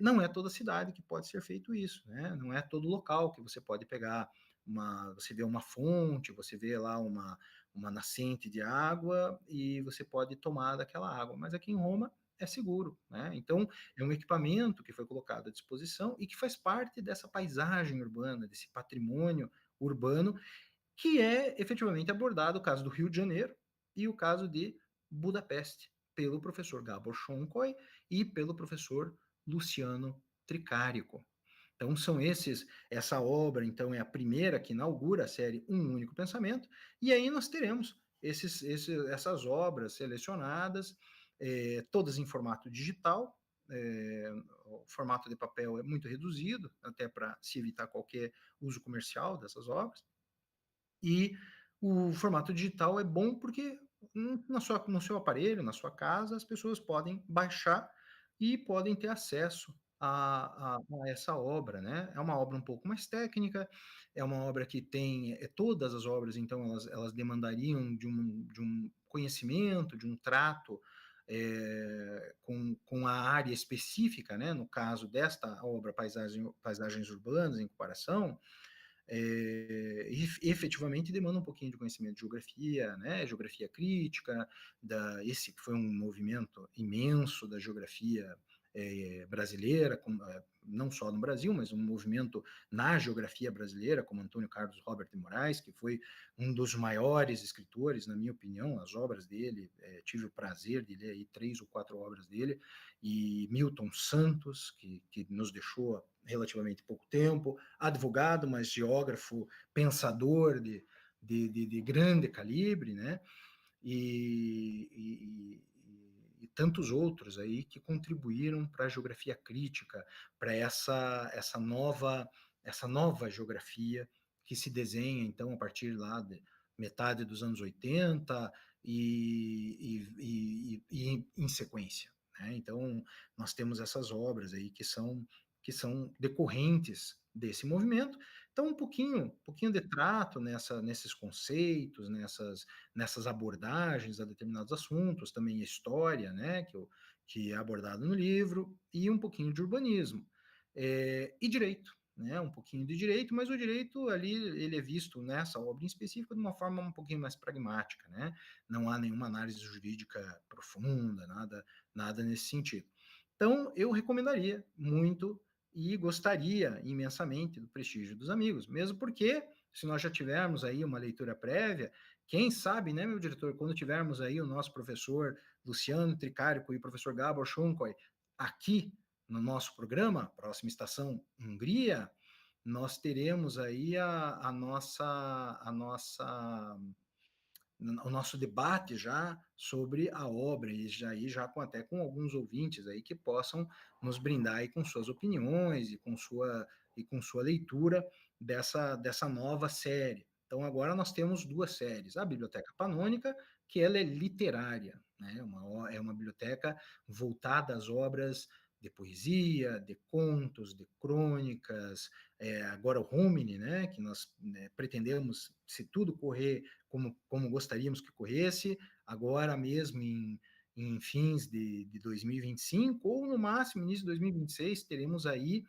Não é toda cidade que pode ser feito isso, né? Não é todo local que você pode pegar você vê uma fonte, você vê lá uma nascente de água e você pode tomar daquela água. Mas aqui em Roma é seguro, né? Então, é um equipamento que foi colocado à disposição e que faz parte dessa paisagem urbana, desse patrimônio urbano, que é efetivamente abordado o caso do Rio de Janeiro e o caso de Budapeste, pelo professor Gábor Sonkoy e pelo professor Luciano Tricarico. Então, essa obra, então, é a primeira que inaugura a série Um Único Pensamento, e aí nós teremos essas obras selecionadas, todas em formato digital. O formato de papel é muito reduzido, até para se evitar qualquer uso comercial dessas obras. E o formato digital é bom porque no seu aparelho, na sua casa, as pessoas podem baixar e podem ter acesso a essa obra, né? É uma obra um pouco mais técnica, é uma obra que tem todas as obras, então elas demandariam de um conhecimento, de um trato com a área específica, né? No caso desta obra Paisagens Urbanas em Comparação, efetivamente demanda um pouquinho de conhecimento de geografia, né? Geografia crítica, esse que foi um movimento imenso da geografia brasileira, não só no Brasil, mas um movimento na geografia brasileira, como Antônio Carlos Robert de Moraes, que foi um dos maiores escritores, na minha opinião. As obras dele, tive o prazer de ler aí 3 ou 4 obras dele, e Milton Santos, que nos deixou relativamente pouco tempo, advogado, mas geógrafo, pensador de grande calibre, né? E tantos outros aí que contribuíram para a geografia crítica, para essa nova geografia que se desenha, então, a partir lá de metade dos anos 80 e em sequência, né? Então, nós temos essas obras aí que são decorrentes desse movimento. Então, um pouquinho de trato nesses conceitos, nessas abordagens a determinados assuntos, também história, né, que é abordado no livro, e um pouquinho de urbanismo. E direito, né, um pouquinho de direito, mas o direito ali, ele é visto nessa obra em específico de uma forma um pouquinho mais pragmática, né? Não há nenhuma análise jurídica profunda, nada nesse sentido. Então, eu recomendaria muito e gostaria imensamente do Prestígio dos Amigos, mesmo porque, se nós já tivermos aí uma leitura prévia, quem sabe, né, meu diretor, quando tivermos aí o nosso professor Luciano Tricarico e o professor Gábor Sonkoy aqui no nosso programa, próxima estação Hungria, nós teremos aí o nosso debate já sobre a obra, e já até com alguns ouvintes aí que possam nos brindar aí com suas opiniões e com sua leitura dessa nova série. Então, agora nós temos 2 séries. A Biblioteca Panônica, que ela é literária, né? É uma biblioteca voltada às obras de poesia, de contos, de crônicas, agora o Homini, né, que nós pretendemos, se tudo correr como gostaríamos que corresse, agora mesmo em fins de 2025, ou no máximo início de 2026, teremos aí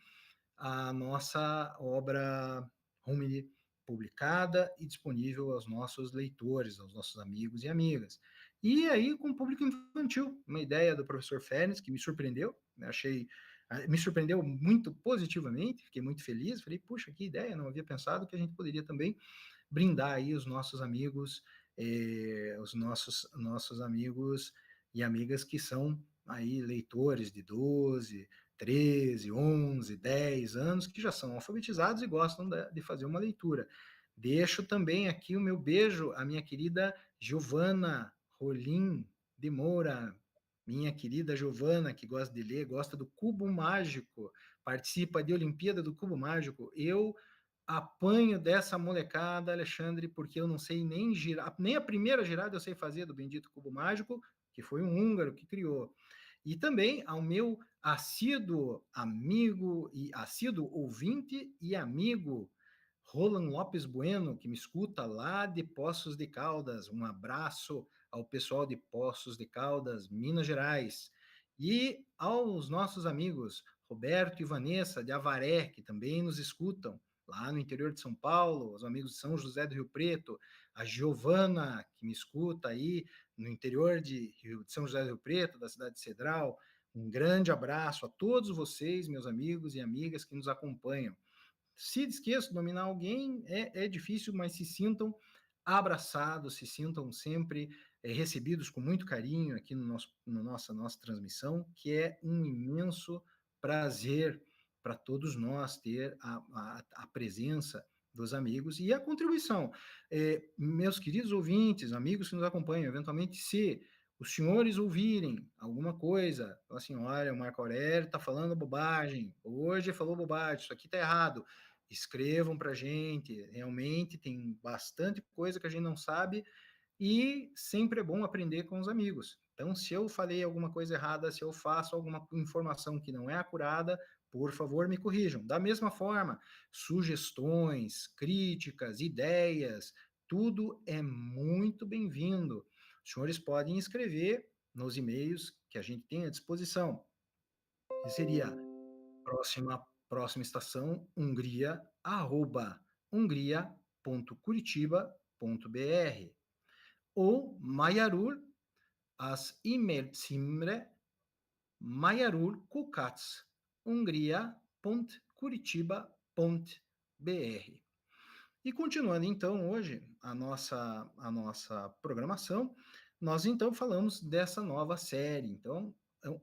a nossa obra Homini publicada e disponível aos nossos leitores, aos nossos amigos e amigas. E aí com o público infantil, uma ideia do professor Férez que me surpreendeu, né? Me surpreendeu muito positivamente, fiquei muito feliz, falei, puxa, que ideia, não havia pensado que a gente poderia também brindar aí os nossos amigos, os nossos amigos e amigas que são aí leitores de 12, 13, 11, 10 anos, que já são alfabetizados e gostam de fazer uma leitura. Deixo também aqui o meu beijo à minha querida Giovana Rolim de Moura, minha querida Giovana, que gosta de ler, gosta do Cubo Mágico, participa de Olimpíada do Cubo Mágico. Eu apanho dessa molecada, Alexandre, porque eu não sei nem girar, nem a primeira girada eu sei fazer do bendito Cubo Mágico, que foi um húngaro que criou. E também ao meu assíduo amigo e assíduo ouvinte e amigo Roland Lopes Bueno, que me escuta lá de Poços de Caldas. Um abraço ao pessoal de Poços de Caldas, Minas Gerais. E aos nossos amigos Roberto e Vanessa de Avaré, que também nos escutam lá no interior de São Paulo, os amigos de São José do Rio Preto, a Giovana, que me escuta aí no interior de São José do Rio Preto, da cidade de Cedral. Um grande abraço a todos vocês, meus amigos e amigas que nos acompanham. Se esqueço de nominar alguém, é difícil, mas se sintam abraçados, se sintam sempre recebidos com muito carinho aqui no nossa transmissão, que é um imenso prazer para todos nós ter a presença dos amigos e a contribuição. Meus queridos ouvintes, amigos que nos acompanham, eventualmente, se os senhores ouvirem alguma coisa, assim, olha, o Marco Aurélio está falando bobagem, hoje falou bobagem, isso aqui está errado, escrevam para a gente, realmente tem bastante coisa que a gente não sabe e sempre é bom aprender com os amigos. Então, se eu falei alguma coisa errada, se eu faço alguma informação que não é acurada, por favor, me corrijam. Da mesma forma, sugestões, críticas, ideias, tudo é muito bem-vindo. Os senhores podem escrever nos e-mails que a gente tem à disposição. Que seria próxima estação, Hungria, hungria.curitiba.br ou Mayarul, as e-mail Mayarul Kukats, hungria.curitiba.br. E continuando então hoje a nossa programação, nós então falamos dessa nova série, então,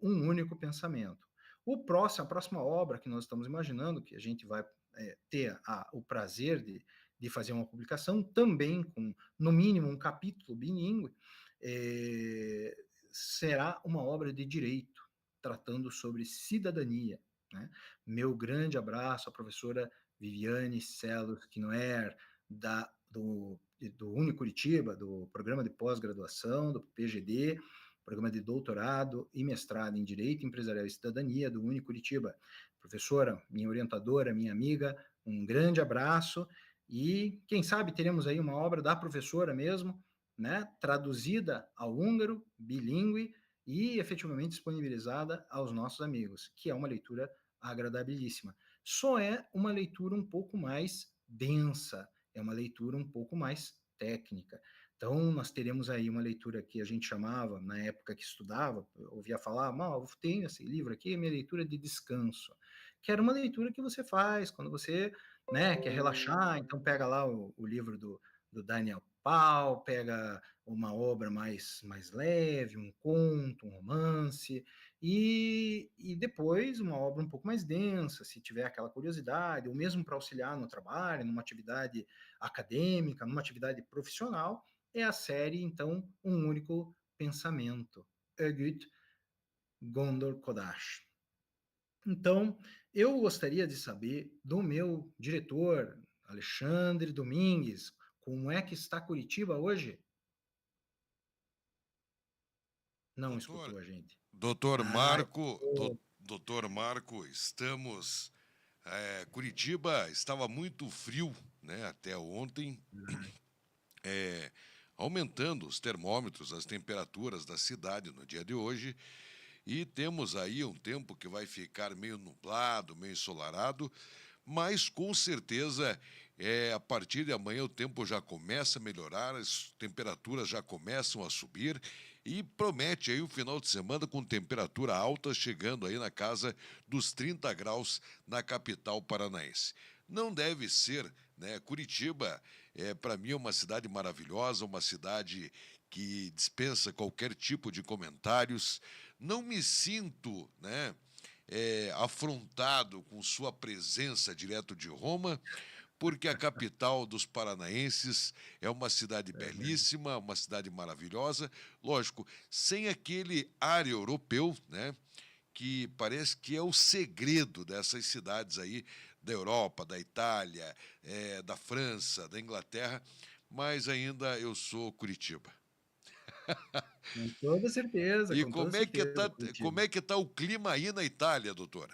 um único pensamento. A próxima obra que nós estamos imaginando, que a gente vai ter o prazer de fazer uma publicação, também com, no mínimo, um capítulo bilíngue, será uma obra de direito, tratando sobre cidadania. Né? Meu grande abraço à professora Viviane Celos Quinoer, do Unicuritiba, do Programa de Pós-Graduação, do PGD, Programa de Doutorado e Mestrado em Direito Empresarial e Cidadania, do Unicuritiba. Professora, minha orientadora, minha amiga, um grande abraço e, quem sabe, teremos aí uma obra da professora mesmo, né, traduzida ao húngaro, bilíngue e efetivamente disponibilizada aos nossos amigos, que é uma leitura agradabilíssima. Só é uma leitura um pouco mais densa, é uma leitura um pouco mais técnica. Então, nós teremos aí uma leitura que a gente chamava, na época que estudava, ouvia falar, eu tenho esse livro aqui, minha leitura de descanso, que era uma leitura que você faz quando você, né, quer relaxar, então pega lá o livro do Daniel Pal, pega uma obra mais leve, um conto, um romance, e depois uma obra um pouco mais densa, se tiver aquela curiosidade, ou mesmo para auxiliar no trabalho, numa atividade acadêmica, numa atividade profissional, é a série, então, Um Único Pensamento, Ögüt Gondor Kodash. Então, eu gostaria de saber do meu diretor, Alexandre Domingues, como é que está Curitiba hoje? Não escutou a gente. Doutor Marco, estamos... Curitiba estava muito frio, né, até ontem, aumentando os termômetros, as temperaturas da cidade no dia de hoje, e temos aí um tempo que vai ficar meio nublado, meio ensolarado, mas com certeza a partir de amanhã o tempo já começa a melhorar, as temperaturas já começam a subir e promete aí um final de semana com temperatura alta, chegando aí na casa dos 30 graus na capital paranaense. Não deve ser, né? Curitiba, para mim, é uma cidade maravilhosa, uma cidade que dispensa qualquer tipo de comentários. Não me sinto, né, afrontado com sua presença direto de Roma, porque a capital dos paranaenses é uma cidade É verdade. belíssima, uma cidade maravilhosa, lógico, sem aquele ar europeu, né? Que parece que é o segredo dessas cidades aí da Europa, da Itália, da França, da Inglaterra, mas ainda eu sou Curitiba. E Com toda certeza, Curitiba. como é que tá o clima aí na Itália, doutora?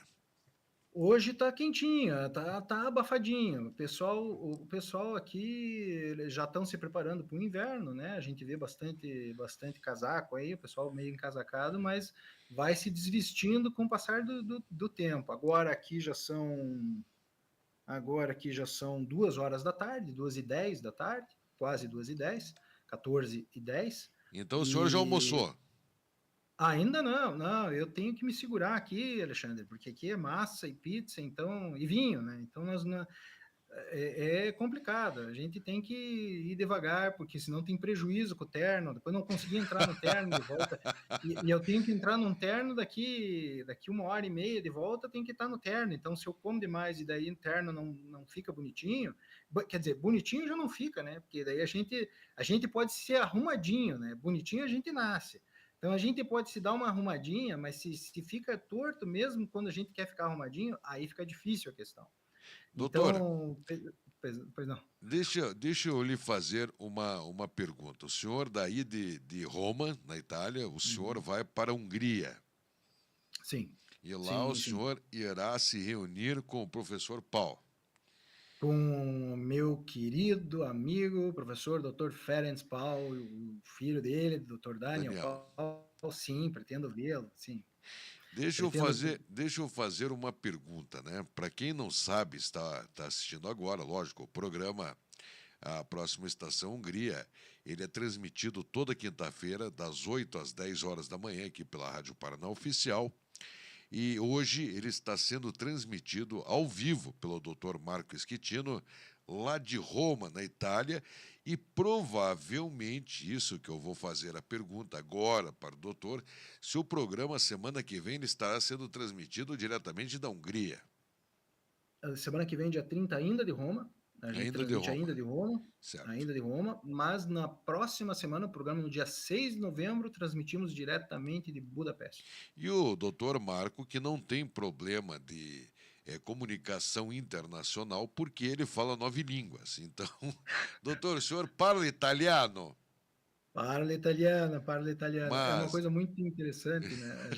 Hoje tá quentinho, tá abafadinho. O pessoal aqui eles já estão se preparando para o inverno, né? A gente vê bastante casaco aí, o pessoal meio encasacado, mas vai se desvestindo com o passar do tempo. Agora aqui já são 2 horas da tarde, 2h10 da tarde, quase 2h10, 14h10. Então o senhor já E almoçou. ainda não, não, eu tenho que me segurar aqui, Alexandre, porque aqui é massa e pizza, então, e vinho, né? Então é complicado. A gente tem que ir devagar, porque senão tem prejuízo com o terno. Depois não consegui entrar no terno de volta. E eu tenho que entrar num terno daqui 1h30 de volta, tem que estar no terno. Então, se eu como demais e daí o terno não fica bonitinho, quer dizer, bonitinho já não fica, né? Porque daí a gente pode ser arrumadinho, né? Bonitinho a gente nasce. Então a gente pode se dar uma arrumadinha, mas se fica torto mesmo quando a gente quer ficar arrumadinho, aí fica difícil a questão. Doutor, Então, pois não. deixa eu lhe fazer uma pergunta. O senhor daí de Roma, na Itália, o senhor Uhum. vai para a Hungria. Sim, E lá o sim, sim. senhor irá se reunir com o professor Paul. Com o meu querido amigo, professor Dr. Ferenc Paul, o filho dele, Dr. Daniel Daniel, Paul, sim, pretendo vê-lo, sim. deixa eu Pretendo. fazer, deixa eu fazer uma pergunta, né? Para quem não sabe, está assistindo agora, lógico, o programa A Próxima Estação Hungria, ele é transmitido toda quinta-feira, das 8 às 10 horas da manhã, aqui pela Rádio Paraná Oficial. E hoje ele está sendo transmitido ao vivo pelo Dr. Marco Schettino, lá de Roma, na Itália, e provavelmente isso que eu vou fazer a pergunta agora para o doutor, se o programa semana que vem ele estará sendo transmitido diretamente da Hungria, A semana que vem, dia 30 ainda de Roma. A gente ainda de transmite Roma, certo? ainda de Roma, mas na próxima semana, o programa no dia 6 de novembro, transmitimos diretamente de Budapeste. E o doutor Marco, que não tem problema de comunicação internacional, porque ele fala 9 línguas. Então, doutor, o senhor fala italiano? Parla italiano. É uma Mas coisa muito interessante, né?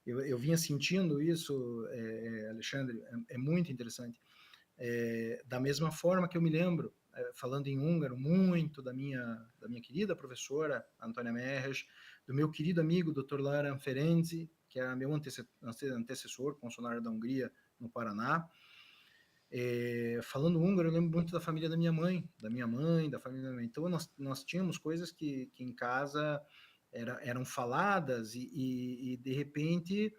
Eu vinha sentindo isso, Alexandre, é muito interessante. Da mesma forma que eu me lembro, falando em húngaro, muito da minha querida professora, Antônia Merres, do meu querido amigo, Dr. Laran Ferenczi, que era meu antecessor, consular da Hungria no Paraná. Falando húngaro, eu lembro muito da família da minha mãe, da família da minha mãe. Então, nós tínhamos coisas que em casa eram faladas e, de repente,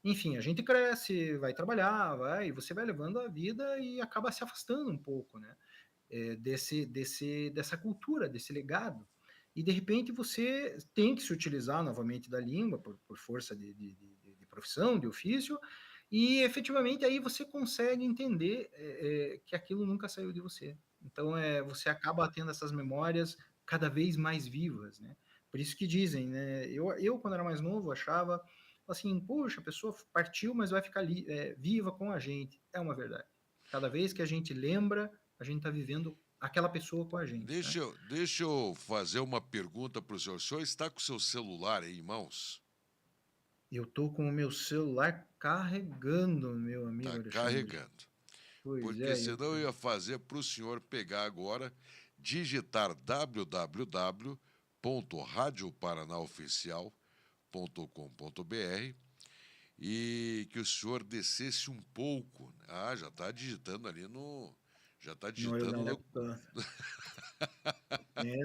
enfim, a gente cresce, vai trabalhar, e você vai levando a vida e acaba se afastando um pouco, né? Dessa cultura, desse legado. E, de repente, você tem que se utilizar novamente da língua por força de profissão, de ofício, e efetivamente aí você consegue entender que aquilo nunca saiu de você. Então, você acaba tendo essas memórias cada vez mais vivas, né? Por isso que dizem, né? Eu quando era mais novo, achava assim, puxa, a pessoa partiu, mas vai ficar viva com a gente. É uma verdade. Cada vez que a gente lembra, a gente está vivendo aquela pessoa com a gente, né? deixa eu fazer uma pergunta para o senhor. O senhor está com o seu celular aí em mãos? Eu tô com o meu celular carregando, meu amigo Está Alexandre. carregando. Pois Porque é, eu senão eu ia fazer para o senhor pegar agora, digitar www.radioparanaoficial.com.br e que o senhor descesse um pouco. Ah, já está digitando ali no. Já está no digitando no. laptop.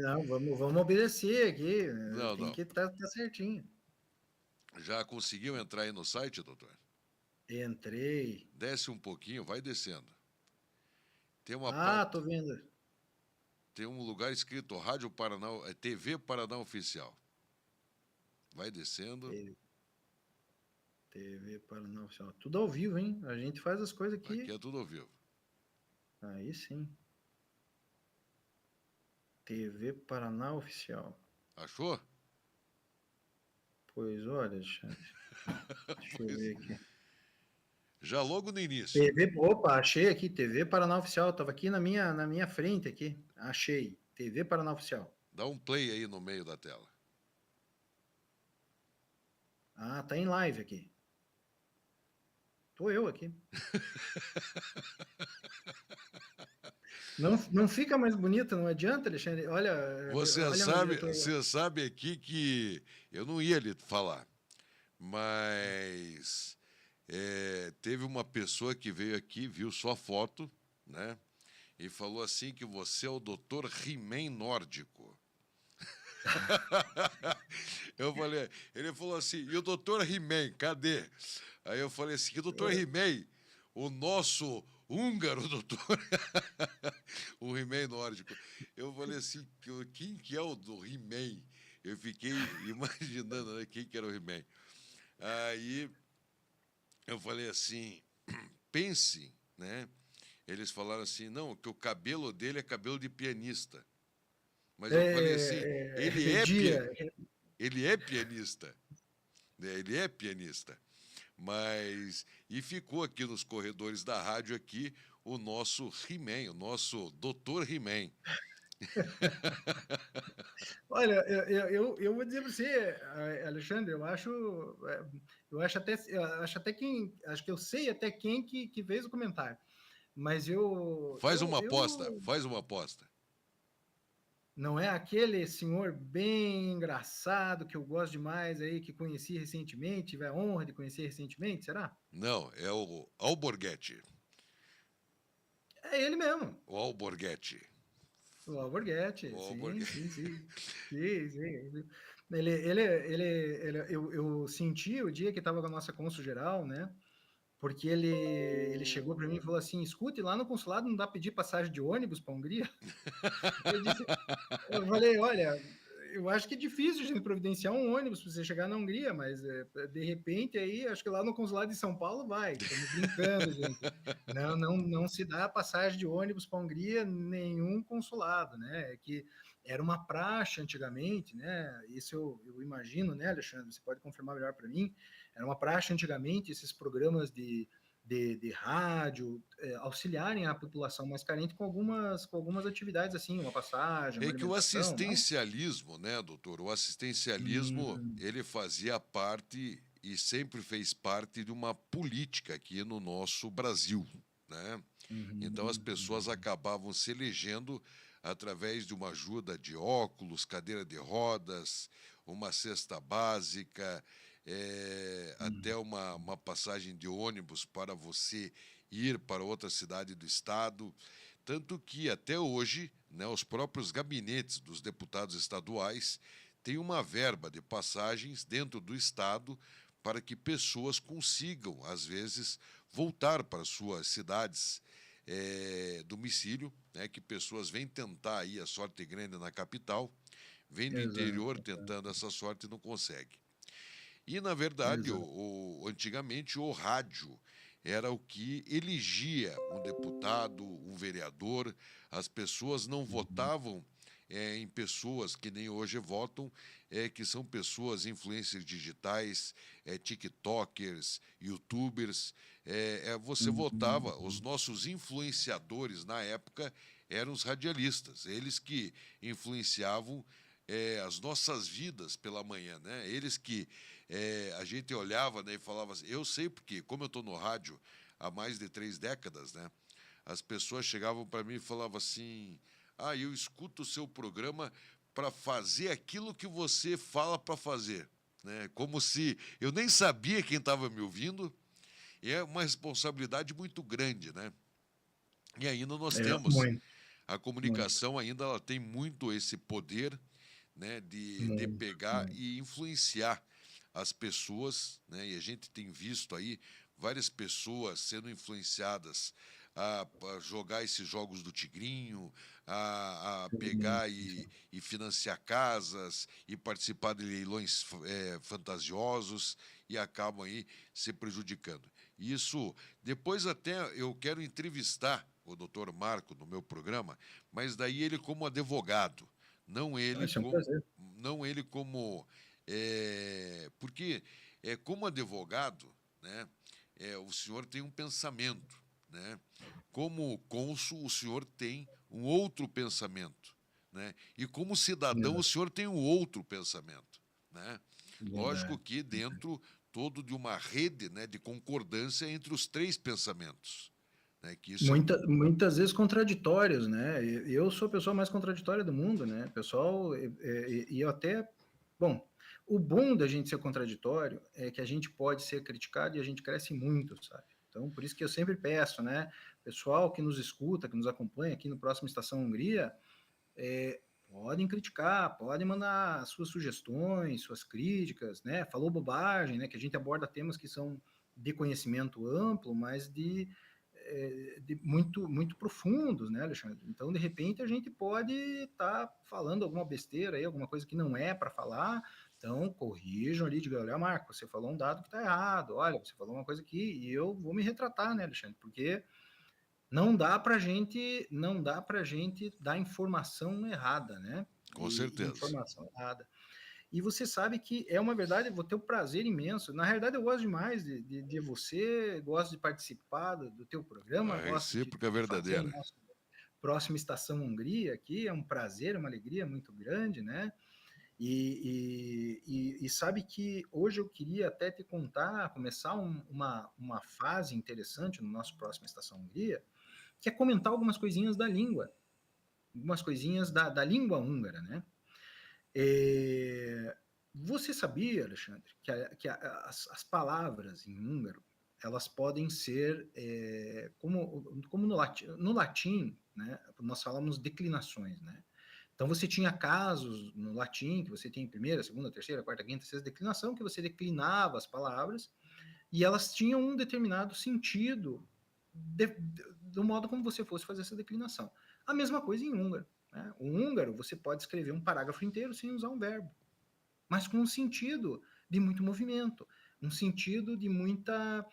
Não, vamos obedecer aqui. Não, Tem não. que tá certinho. Já conseguiu entrar aí no site, doutor? Entrei. Desce um pouquinho, vai descendo. Tem uma Ah, parte, tô vendo. tem um lugar escrito Rádio Paraná, TV Paraná Oficial. Vai descendo. TV Paraná Oficial. Tudo ao vivo, hein? A gente faz as coisas Aqui aqui. é tudo ao vivo. Aí sim. TV Paraná Oficial. Achou? Pois olha, Alexandre. Deixa eu ver aqui. Já logo no início. TV, opa, achei aqui, TV Paraná Oficial. Estava aqui na minha frente aqui. Achei. TV Paraná Oficial. Dá um play aí no meio da tela. Ah, tá em live aqui. Tô eu aqui. Não fica mais bonito, não adianta, Alexandre. Olha, olha onde eu tô. Você sabe aqui que eu não ia lhe falar, mas teve uma pessoa que veio aqui, viu sua foto, né? E falou assim que você é o Dr. He-Man nórdico. Eu falei, ele falou assim, e o Dr. He-Man, cadê? Aí eu falei assim, o Dr. He-Man, o nosso húngaro, doutor, o He-Man nórdico. Eu falei assim, quem que é o do He-Man? Eu fiquei imaginando, né, quem que era o He-Man. Aí eu falei assim, pense, né? Eles falaram assim, não, que o cabelo dele é cabelo de pianista. Mas eu falei assim, Dia. ele é pianista, né? Ele é pianista. Mas e ficou aqui nos corredores da rádio aqui o nosso He-Man, o nosso Dr. He-Man. Olha, eu vou dizer para você, Alexandre, acho que eu sei até quem que fez o comentário, mas eu Faz uma aposta. não é aquele senhor bem engraçado que eu gosto demais aí, que conheci recentemente, tive a honra de conhecer recentemente, será? Não, é o Alborguete. É ele mesmo. O Alborguete. O Alborguete, O sim, Alborguete. sim, sim. Sim, sim. Eu senti o dia que estava com a nossa cônsul geral, né? Porque ele chegou para mim e falou assim: escute, lá no consulado não dá para pedir passagem de ônibus para a Hungria? Eu disse, eu falei, olha, eu acho que é difícil a gente providenciar um ônibus para você chegar na Hungria, mas de repente aí, acho que lá no consulado de São Paulo vai. Estamos brincando, gente. Não se dá passagem de ônibus para a Hungria, nenhum consulado, né? É que era uma praxe antigamente, né? Isso eu imagino, né, Alexandre? Você pode confirmar melhor para mim. Era uma praxe antigamente, esses programas de rádio, auxiliarem a população mais carente com algumas atividades, assim, uma passagem, uma É que o alimentação, não? assistencialismo, né, doutor? O assistencialismo, Hum, ele fazia parte e sempre fez parte de uma política aqui no nosso Brasil, né? Então as pessoas uhum, acabavam se elegendo através de uma ajuda de óculos, cadeira de rodas, uma cesta básica, até uhum, uma passagem de ônibus para você ir para outra cidade do estado. Tanto que até hoje, né, os próprios gabinetes dos deputados estaduais têm uma verba de passagens dentro do estado para que pessoas consigam, às vezes, voltar para suas cidades domicílio, né, que pessoas vêm tentar aí a sorte grande na capital, vêm do interior exato, tentando essa sorte e não consegue. E, na verdade, exato. antigamente o rádio era o que elegia um deputado, um vereador. As pessoas não Uhum, votavam em pessoas que nem hoje votam, que são pessoas influencers digitais, tiktokers, youtubers. Você votava, os uhum, nossos influenciadores na época eram os radialistas, eles que influenciavam as nossas vidas pela manhã, né? Eles que a gente olhava, né, e falava assim, eu sei porque, como eu estou no rádio há mais de 3 décadas, né? As pessoas chegavam para mim e falavam assim, eu escuto o seu programa para fazer aquilo que você fala para fazer, né? Como se eu nem sabia quem estava me ouvindo, e é uma responsabilidade muito grande, né? E ainda nós temos muito, a muito, comunicação ainda ela tem muito esse poder, né, de muito, pegar muito. e influenciar as pessoas, né, e a gente tem visto aí várias pessoas sendo influenciadas a jogar esses jogos do tigrinho, a pegar e financiar casas e participar de leilões fantasiosos e acabam aí se prejudicando. Isso, depois até eu quero entrevistar o doutor Marco no meu programa, mas daí ele como advogado, não ele Isso é um como, prazer. não ele como, porque como advogado, né, o senhor tem um pensamento, né? Como cônsul, o senhor tem um outro pensamento, né? E como cidadão, o Exato. senhor tem um outro pensamento, né? Lógico Verdade. que dentro todo de uma rede, né, de concordância entre os três pensamentos, né? Que isso é Muitas vezes contraditórios, né? Eu sou a pessoa mais contraditória do mundo, né? Pessoal, e eu até, bom, o bom da gente ser contraditório é que a gente pode ser criticado e a gente cresce muito, sabe? Então, por isso que eu sempre peço, né? Pessoal que nos escuta, que nos acompanha aqui no próximo Estação Hungria, podem criticar, podem mandar suas sugestões, suas críticas, né? Falou bobagem, né? Que a gente aborda temas que são de conhecimento amplo, mas de muito, muito profundos, né, Alexandre? Então, de repente, a gente pode estar falando alguma besteira aí, alguma coisa que não é para falar. Então, corrijam ali, digam, olha, Marco, você falou um dado que está errado, olha, você falou uma coisa aqui, e eu vou me retratar, né, Alexandre? Porque não dá para gente dar informação errada, né? com E certeza. informação errada. E você sabe que é uma verdade, eu vou ter um prazer imenso. Na realidade, eu gosto demais de você, gosto de participar do teu programa, A gosto recíproca é de fazer o verdadeira. nosso próximo Estação Hungria aqui. É um prazer, uma alegria muito grande, né? E sabe que hoje eu queria até te contar, começar uma fase interessante no nosso próximo Estação Hungria, que é comentar algumas coisinhas da língua, algumas coisinhas da língua húngara, né? Você sabia, Alexandre, as palavras em húngaro elas podem ser como no latim, né? Nós falamos declinações, né? Então você tinha casos no latim que você tem primeira, segunda, terceira, quarta, quinta, sexta declinação que você declinava as palavras e elas tinham um determinado sentido do modo como você fosse fazer essa declinação. A mesma coisa em húngaro. Né? O húngaro, você pode escrever um parágrafo inteiro sem usar um verbo, mas com um sentido de muito movimento, um sentido de muita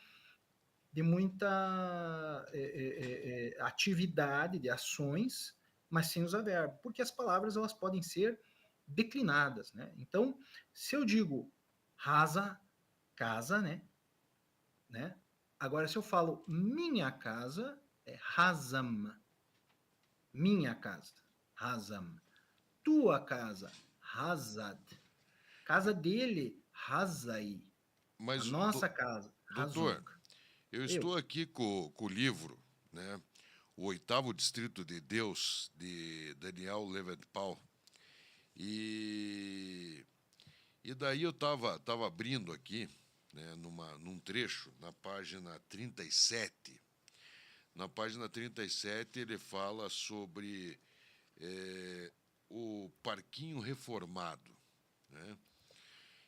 atividade, de ações, mas sem usar verbo, porque as palavras elas podem ser declinadas. Né? Então, se eu digo rasa, casa, né? Agora, se eu falo minha casa, é razam. Minha casa, razam. Tua casa, razad. Casa dele, razai. A Mas, nossa casa, doutor, razuk. eu Eu. estou aqui com o livro, né? O Oitavo Distrito de Deus, de Daniel Leventhal. E, e daí eu tava abrindo aqui, né, num trecho, na página 37. Na página 37 ele fala sobre o parquinho reformado, né?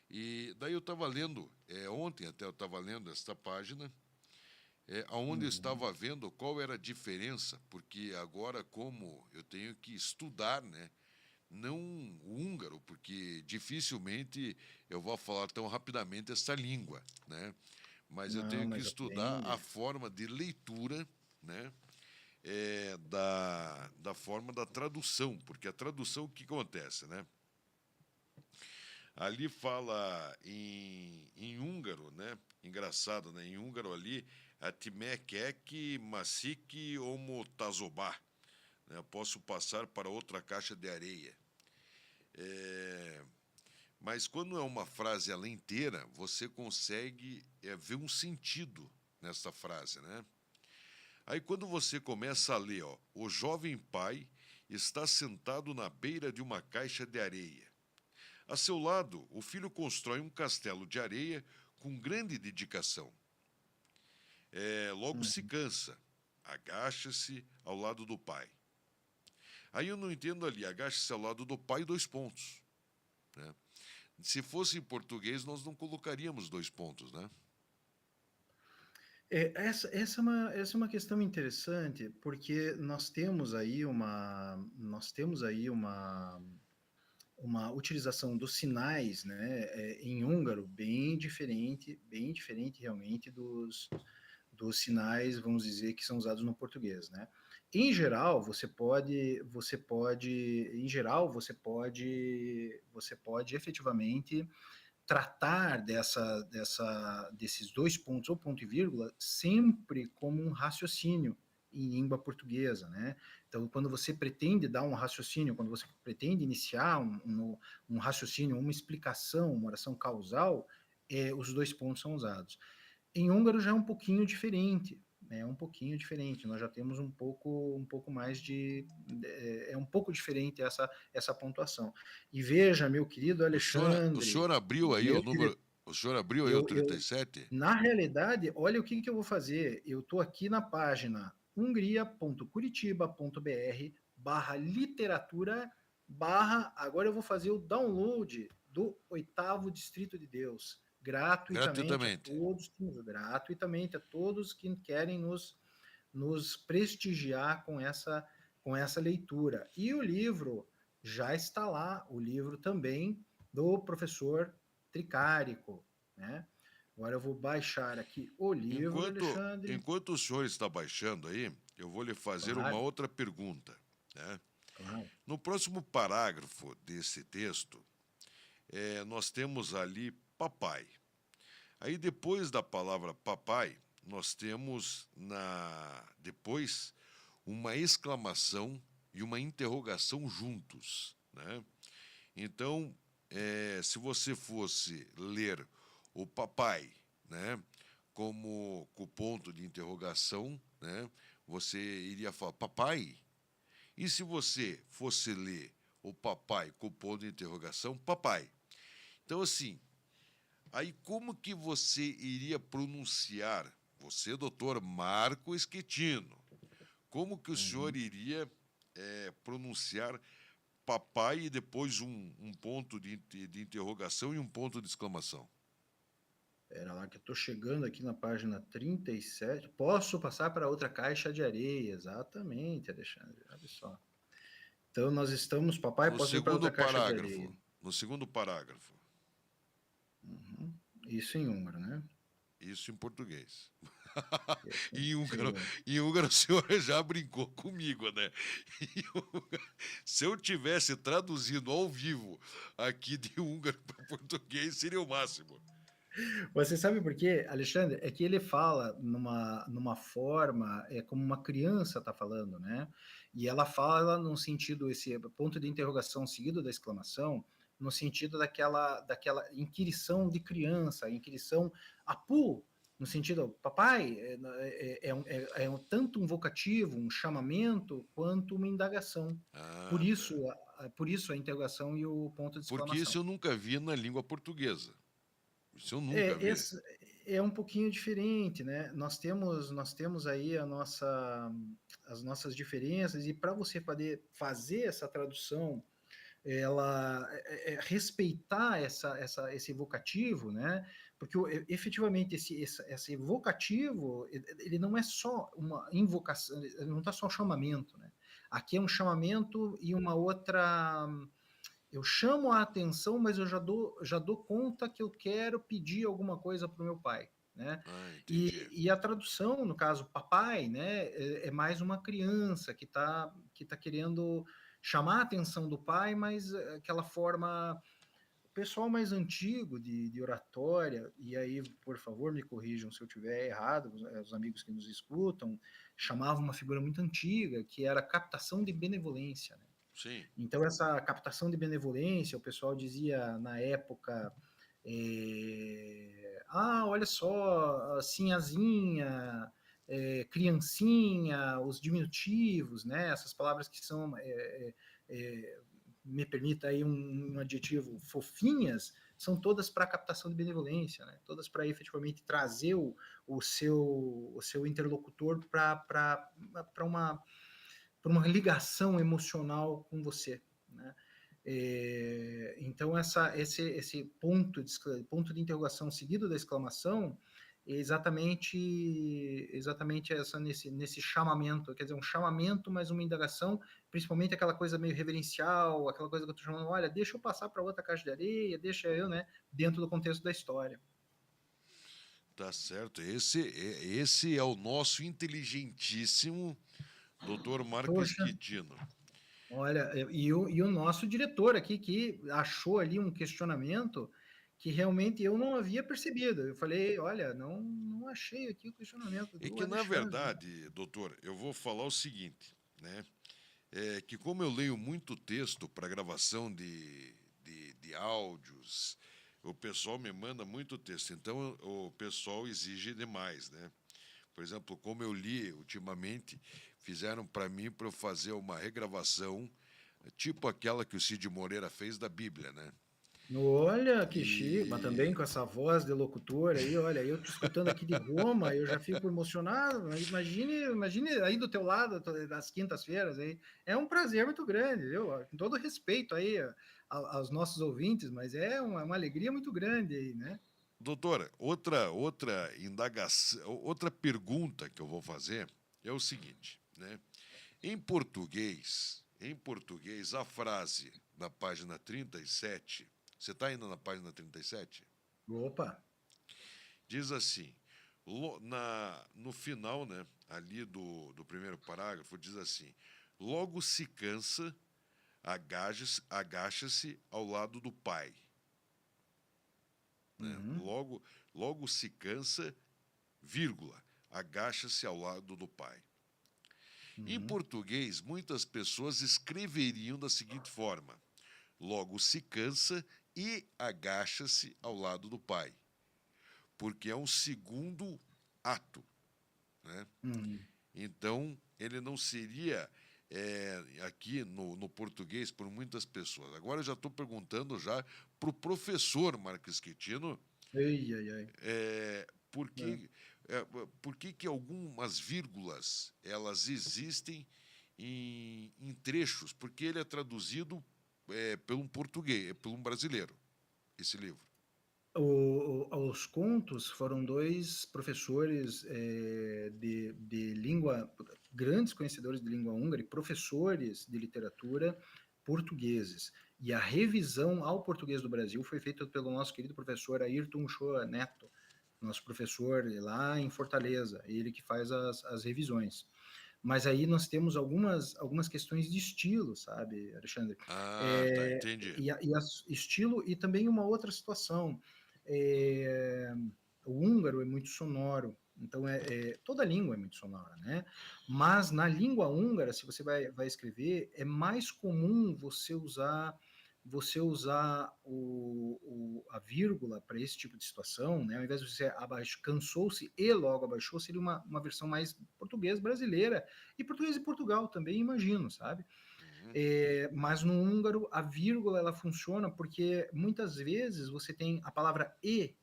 E daí eu estava lendo, ontem até eu estava lendo esta página, onde eu Uhum. estava vendo qual era a diferença, porque agora como eu tenho que estudar, né, não o húngaro, porque dificilmente eu vou falar tão rapidamente essa língua, né? Mas eu Não, tenho que mas estudar a aprende. forma de leitura, né? Da forma da tradução, porque a tradução o que acontece, né? Ali fala em húngaro, né? Engraçado, né? Em húngaro ali, atimekek masik omotazobá. Né? Posso passar para outra caixa de areia. É, mas quando é uma frase ela inteira, você consegue ver um sentido nessa frase, né? Aí quando você começa a ler, ó, o jovem pai está sentado na beira de uma caixa de areia. A seu lado, o filho constrói um castelo de areia com grande dedicação. Logo se Uhum. cansa, agacha-se ao lado do pai. Aí eu não entendo ali, agacha-se ao lado do pai, dois pontos. Né? Se fosse em português, nós não colocaríamos dois pontos, né? Essa é uma questão interessante, porque nós temos aí uma utilização dos sinais, né, em húngaro bem diferente realmente dos sinais, vamos dizer, que são usados no português, né? Em geral, você pode efetivamente tratar desses dois pontos ou ponto e vírgula sempre como um raciocínio em língua portuguesa, né? Então, quando você pretende dar um raciocínio, quando você pretende iniciar um raciocínio, uma explicação, uma oração causal, os dois pontos são usados. Em húngaro já é um pouquinho diferente, né? É um pouquinho diferente. Nós já temos um pouco mais de é um pouco diferente essa pontuação. E veja, meu querido O Alexandre, senhor abriu aí o meu número. querido, O senhor abriu aí o eu 37? na realidade, olha o que eu vou fazer. Eu estou aqui na página hungria.curitiba.br/literatura agora eu vou fazer o download do Oitavo Distrito de Deus Gratuitamente. gratuitamente a todos que querem nos prestigiar com essa leitura. E o livro já está lá, o livro também do professor Tricárico, né? Agora eu vou baixar aqui o livro, Alexandre. Enquanto o senhor está baixando aí, eu vou lhe fazer uma Claro, outra pergunta, né? claro. No próximo parágrafo desse texto, nós temos ali papai. Aí depois da palavra papai, nós temos depois uma exclamação e uma interrogação juntos, né? Então, se você fosse ler o papai, né, como com o ponto de interrogação, né, você iria falar papai. E se você fosse ler o papai com o ponto de interrogação, papai. Então, assim, aí como que você iria pronunciar, você, doutor Marco Schettino, como que o senhor Uhum. iria pronunciar papai e depois um ponto de interrogação e um ponto de exclamação? Espera lá que eu estou chegando aqui na página 37. Posso passar para outra caixa de areia? Exatamente, Alexandre. Olha só. Então nós estamos, papai, No posso ir para segundo outra caixa de areia. parágrafo, no segundo parágrafo, Uhum. Isso em húngaro, né? isso em português. Isso, isso em húngaro. Em húngaro o senhor já brincou comigo, né? Se eu tivesse traduzido ao vivo aqui de húngaro para português, seria o máximo. Você sabe por quê, Alexandre? É que ele fala numa forma, como uma criança está falando, né? E ela fala no sentido, esse ponto de interrogação seguido da exclamação, no sentido daquela inquirição de criança, inquirição apu, no sentido, papai, tanto um vocativo, um chamamento, quanto uma indagação. Ah, tá. Por isso a interrogação e o ponto de Porque isso exclamação. eu nunca vi na língua portuguesa. Isso eu nunca É, vi. esse é um pouquinho diferente, né? Nós temos aí as nossas diferenças, e para você poder fazer essa tradução, ela respeitar esse evocativo, né? Porque efetivamente esse evocativo, ele não é só uma invocação, ele não está só um chamamento, né? Aqui é um chamamento e uma outra, eu chamo a atenção, mas eu já dou conta que eu quero pedir alguma coisa para o meu pai, né? Ah, E, entendi. e a tradução, no caso, papai, né, é mais uma criança que tá querendo chamar a atenção do pai, mas aquela forma, o pessoal mais antigo de oratória, e aí, por favor, me corrijam se eu estiver errado, os amigos que nos escutam, chamavam uma figura muito antiga, que era captação de benevolência, né? Sim. Então, essa captação de benevolência, o pessoal dizia na época: olha só, sinhazinha, criancinha, os diminutivos, né? Essas palavras que são, me permita aí um adjetivo, fofinhas, são todas para captação de benevolência, né? Todas para efetivamente trazer o seu interlocutor para uma ligação emocional com você, né? Então esse ponto de interrogação seguido da exclamação é exatamente essa nesse chamamento, quer dizer, um chamamento mais uma indagação, principalmente aquela coisa meio reverencial, aquela coisa que eu estou chamando, olha, deixa eu passar para outra caixa de areia, deixa eu, né, dentro do contexto da história. Tá certo. Esse é o nosso inteligentíssimo doutor Marques Poxa, Quitino. olha, e o nosso diretor aqui, que achou ali um questionamento que realmente eu não havia percebido. Eu falei, olha, não achei aqui o questionamento É do que, na Alexandre. verdade, doutor, eu vou falar o seguinte, né? É que como eu leio muito texto para gravação de áudios, o pessoal me manda muito texto, então o pessoal exige demais, né? Por exemplo, como eu li ultimamente, fizeram para mim para eu fazer uma regravação, tipo aquela que o Cid Moreira fez da Bíblia, né? Olha que chique, mas também E com essa voz de locutor aí, olha, eu te escutando aqui de Roma, eu já fico emocionado. Imagine aí do teu lado, das quintas-feiras aí. É um prazer muito grande, viu? Com todo respeito aí aos nossos ouvintes, mas é uma alegria muito grande aí, né? doutora, outra indagação, outra pergunta que eu vou fazer é o seguinte, né? Em português, a frase na página 37, você está indo na página 37? Opa! Diz assim, no final, né, ali do primeiro parágrafo, diz assim, logo se cansa, agacha-se ao lado do pai. Né? Uhum, Logo se cansa, vírgula, agacha-se ao lado do pai. Em uhum, português, muitas pessoas escreveriam da seguinte forma: logo se cansa e agacha-se ao lado do pai, porque é um segundo ato, né? uhum. Então, ele não seria aqui no português por muitas pessoas. Agora eu já estou perguntando já para o professor Marques Quitino Ai, ai, ai. por É. que, é, por que algumas vírgulas elas existem em trechos, porque ele é traduzido por um português, por um brasileiro, esse livro. Os contos foram dois professores de língua, grandes conhecedores de língua húngara e professores de literatura portugueses. E a revisão ao português do Brasil foi feita pelo nosso querido professor Ayrton Shoa Neto, nosso professor lá em Fortaleza, ele que faz as revisões. Mas aí nós temos algumas questões de estilo, sabe, Alexandre? Ah, tá, entendi. Estilo e também uma outra situação. É, o húngaro é muito sonoro, então toda língua é muito sonora, né? Mas na língua húngara, se você vai escrever, é mais comum você usar a vírgula para esse tipo de situação, né? Ao invés de você cansou-se e logo abaixou, seria uma versão mais português brasileira e português de Portugal também, imagino, sabe? Uhum. Mas no húngaro a vírgula ela funciona porque muitas vezes você tem a palavra es.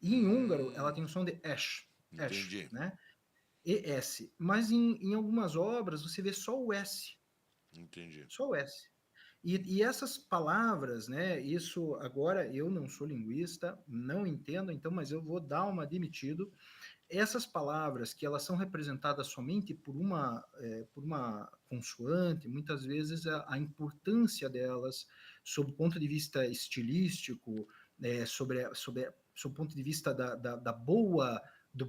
E em húngaro ela tem o som de es, Entendi, né? Es. Mas em algumas obras você vê só o s, entendi. só o s. E essas palavras, né? Isso agora eu não sou linguista, não entendo, então, mas eu vou dar uma admitido. Essas palavras que elas são representadas somente por uma consoante, muitas vezes a importância delas, sob o ponto de vista estilístico, sob o ponto de vista da boa, do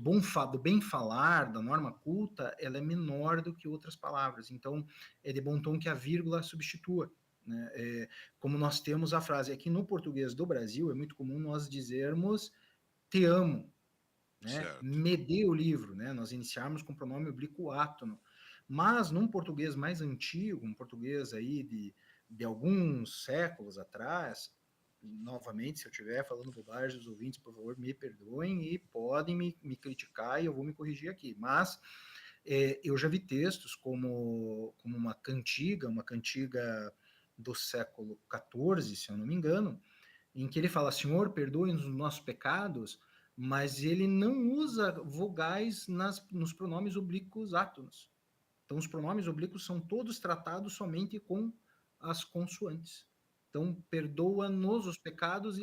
bem falar, da norma culta, ela é menor do que outras palavras. Então, é de bom tom que a vírgula substitua. Né? Como nós temos a frase aqui no português do Brasil, é muito comum nós dizermos te amo, né? Certo. Me dê o livro, né? Nós iniciarmos com o pronome oblíquo átono. Mas num português mais antigo, um português aí de alguns séculos atrás, novamente, se eu estiver falando bobagem, os ouvintes, por favor, me perdoem e podem me criticar e eu vou me corrigir aqui. Mas eu já vi textos como uma cantiga do século XIV, se eu não me engano, em que ele fala, Senhor, perdoe-nos os nossos pecados, mas ele não usa vogais nos pronomes oblíquos átonos. Então, os pronomes oblíquos são todos tratados somente com as consoantes. Então, perdoa-nos os pecados,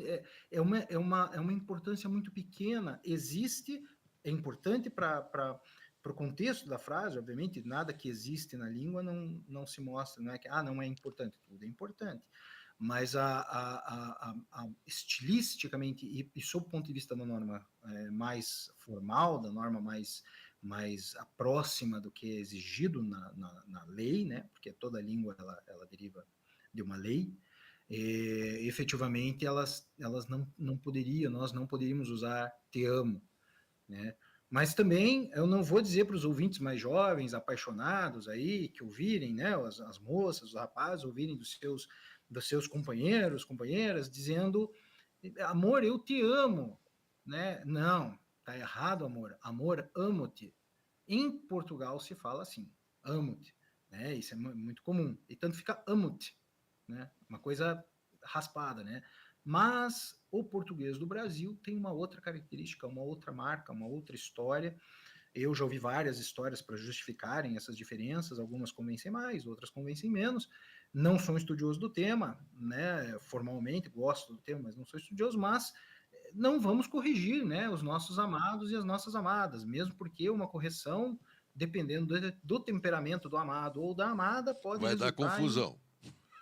é uma importância muito pequena. Existe, é importante para o contexto da frase, obviamente, nada que existe na língua não se mostra, não é que, não é importante, tudo é importante. mas estilisticamente e sob o ponto de vista da norma mais formal, da norma mais próxima do que é exigido na lei, né? Porque toda língua ela deriva de uma lei. Efetivamente elas não poderiam, nós não poderíamos usar te amo, né? Mas também eu não vou dizer para os ouvintes mais jovens, apaixonados aí, que ouvirem, né, as moças, os rapazes, ouvirem dos seus companheiros, companheiras, dizendo, amor, eu te amo, né? Não, tá errado, amor. Amor, amo-te. Em Portugal se fala assim, amo-te, né? Isso é muito comum. E tanto fica amo-te, né? Uma coisa raspada, né? Mas o português do Brasil tem uma outra característica, uma outra marca, uma outra história. Eu já ouvi várias histórias para justificarem essas diferenças, algumas convencem mais, outras convencem menos. Não sou um estudioso do tema, né? Formalmente gosto do tema, mas não sou estudioso, mas não vamos corrigir, né, os nossos amados e as nossas amadas, mesmo porque uma correção, dependendo do temperamento do amado ou da amada, pode Vai dar resultar em confusão.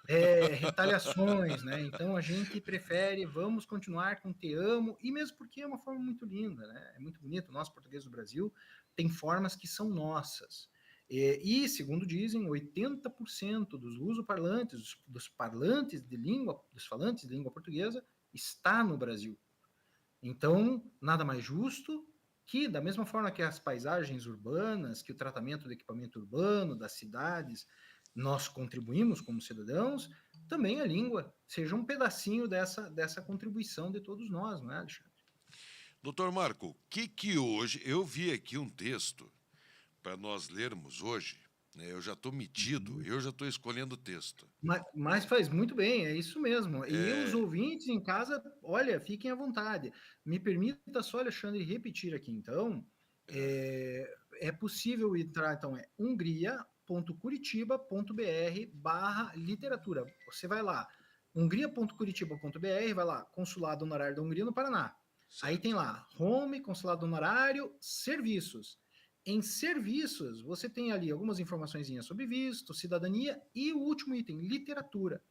retaliações, né? Então a gente prefere, vamos continuar com te amo, e mesmo porque é uma forma muito linda, né? É muito bonito. O nosso português do Brasil tem formas que são nossas. E segundo dizem, 80% dos lusoparlantes, dos parlantes de língua, dos falantes de língua portuguesa, está no Brasil. Então, nada mais justo que, da mesma forma que as paisagens urbanas, que o tratamento do equipamento urbano, das cidades, nós contribuímos como cidadãos, também a língua seja um pedacinho dessa contribuição de todos nós, não é, Alexandre? Doutor Marco, o que hoje... Eu vi aqui um texto para nós lermos hoje, né? Eu já estou metido, eu já estou escolhendo o texto. Mas faz muito bem, é isso mesmo. E os ouvintes em casa, olha, fiquem à vontade. Me permita só, Alexandre, repetir aqui, então. É possível entrar, então, hungria.curitiba.br/literatura. Você vai lá, hungria.curitiba.br, vai lá, Consulado Honorário da Hungria no Paraná. Aí tem lá, Home, Consulado Honorário, Serviços. Em serviços, você tem ali algumas informações sobre visto, cidadania e o último item, literatura.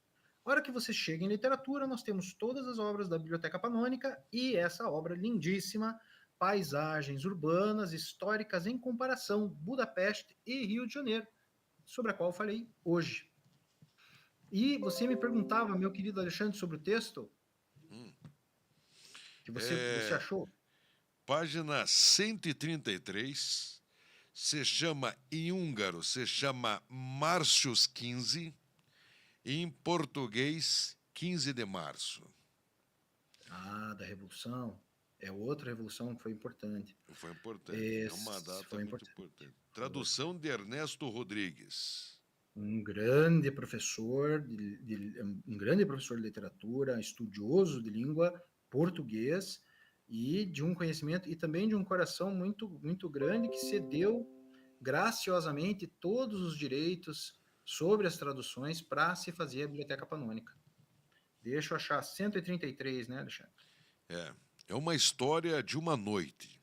A hora que você chega em literatura, nós temos todas as obras da Biblioteca Panônica e essa obra lindíssima, Paisagens Urbanas Históricas em Comparação, Budapeste e Rio de Janeiro, sobre a qual eu falei hoje. E você me perguntava, meu querido Alexandre, sobre o texto que você achou? Página 133, se chama, em húngaro, se chama Márcios 15, e em português, 15 de março. Ah, da Revolução. É outra revolução que foi importante. Foi importante, é uma data muito importante. Tradução de Ernesto Rodrigues. Um grande professor um grande professor de literatura, estudioso de língua português e de um conhecimento e também de um coração muito muito grande que cedeu graciosamente todos os direitos sobre as traduções para se fazer a Biblioteca Panônica. Deixa eu achar 133, né, Alexandre? É uma história de uma noite.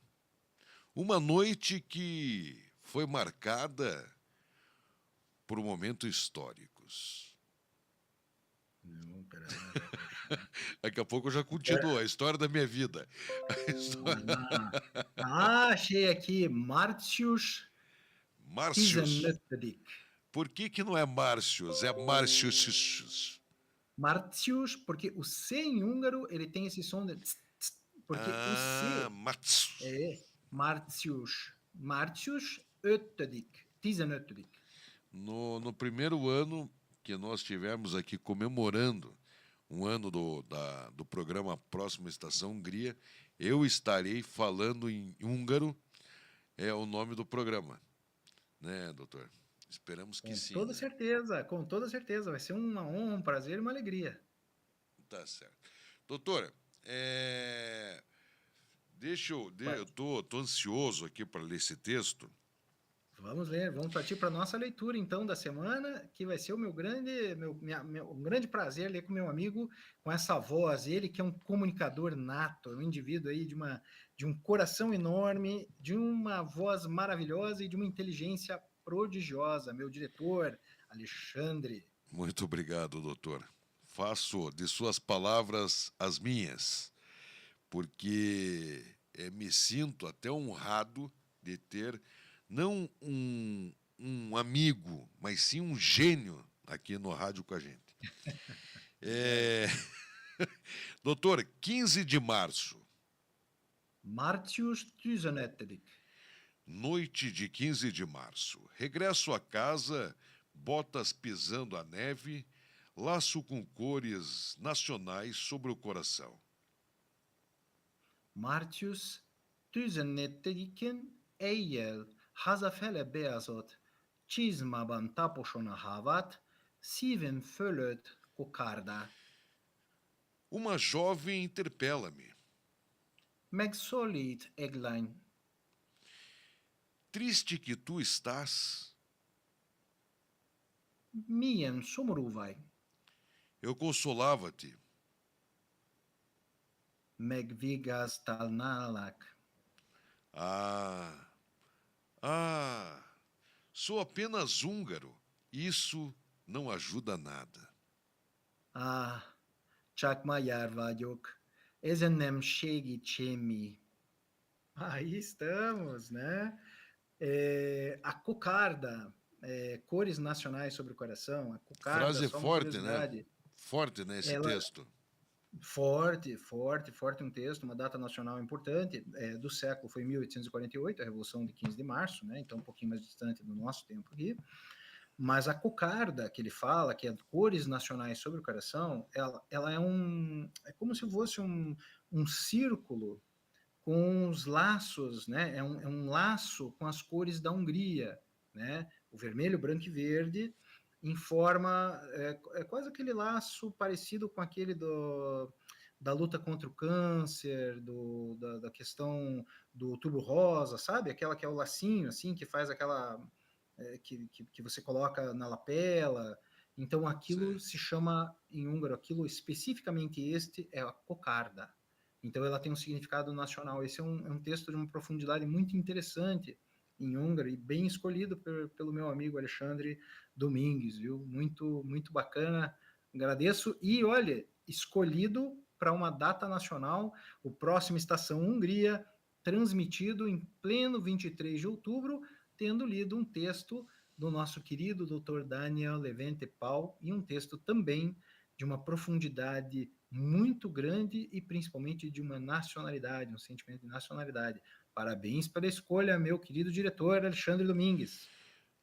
Uma noite que foi marcada por momentos históricos. Não, pera. Daqui a pouco eu já continuo a história da minha vida. Achei aqui, Márcios Tizenöttedik. Por que não é Márcios? É Márcios. Márcios, porque o C em húngaro ele tem esse som de tss, tss, porque o C é Márcios Öttedik, Tizenöttedik. No primeiro ano que nós tivemos aqui comemorando um ano do programa Próxima Estação Hungria, eu estarei falando em húngaro, é o nome do programa, né, doutor? Esperamos que sim. Com toda certeza. Vai ser uma honra, um prazer e uma alegria. Tá certo. Doutora, eu tô ansioso aqui para ler esse texto. Vamos ler, vamos partir para a nossa leitura, então, da semana, que vai ser o um grande prazer ler com meu amigo, com essa voz, ele que é um comunicador nato, um indivíduo aí de um coração enorme, de uma voz maravilhosa e de uma inteligência prodigiosa, meu diretor, Alexandre. Muito obrigado, doutor. faço de suas palavras as minhas, porque me sinto até honrado de ter não um amigo, mas sim um gênio aqui no rádio com a gente. Obrigado. É, doutor, 15 de março, Martius Tüzenettelig. noite de 15 de março. Regresso a casa, botas pisando a neve, laço com cores nacionais sobre o coração. Martius Tüzenettelig'in eyyel hazafele beyazot çizmaban tapoşona havat sivem fölöt kokarda. Uma jovem interpela-me. Megsolit eglein. Triste que tu estás. Mien sumruvai. Eu consolava-te. Megvigas talnalak. Ah, ah, sou apenas húngaro. Isso não ajuda nada. Ah, çakma yer vagyok. Ezen nem segít semmi. Aí estamos, né? A cocarda, cores nacionais sobre o coração, a cocarda, Frase só uma forte, né? curiosidade, Forte, né, esse ela texto. forte um texto, uma data nacional importante, do século foi 1848, a Revolução de 15 de Março, né? Então um pouquinho mais distante do nosso tempo aqui. Mas a cocarda que ele fala, que é cores nacionais sobre o coração, ela é como se fosse um círculo com os laços, né? É um laço com as cores da Hungria, né? O vermelho, branco e verde, em forma, é quase aquele laço parecido com aquele da luta contra o câncer, da questão do Outubro Rosa, sabe? Aquela que é o lacinho, assim, que faz aquela que você coloca na lapela. Então, aquilo Sim. se chama, em húngaro, aquilo especificamente este é a cocarda. Então, ela tem um significado nacional. Esse é um texto de uma profundidade muito interessante em húngaro e bem escolhido pelo meu amigo Alexandre Domingues, viu? Muito, muito bacana. Agradeço. E, olha, escolhido para uma data nacional, o próximo Estação Hungria, transmitido em pleno 23 de outubro, tendo lido um texto do nosso querido Dr. Daniel Levente Paul e um texto também de uma profundidade muito grande e principalmente de uma nacionalidade, um sentimento de nacionalidade. Parabéns pela escolha, meu querido diretor Alexandre Domingues.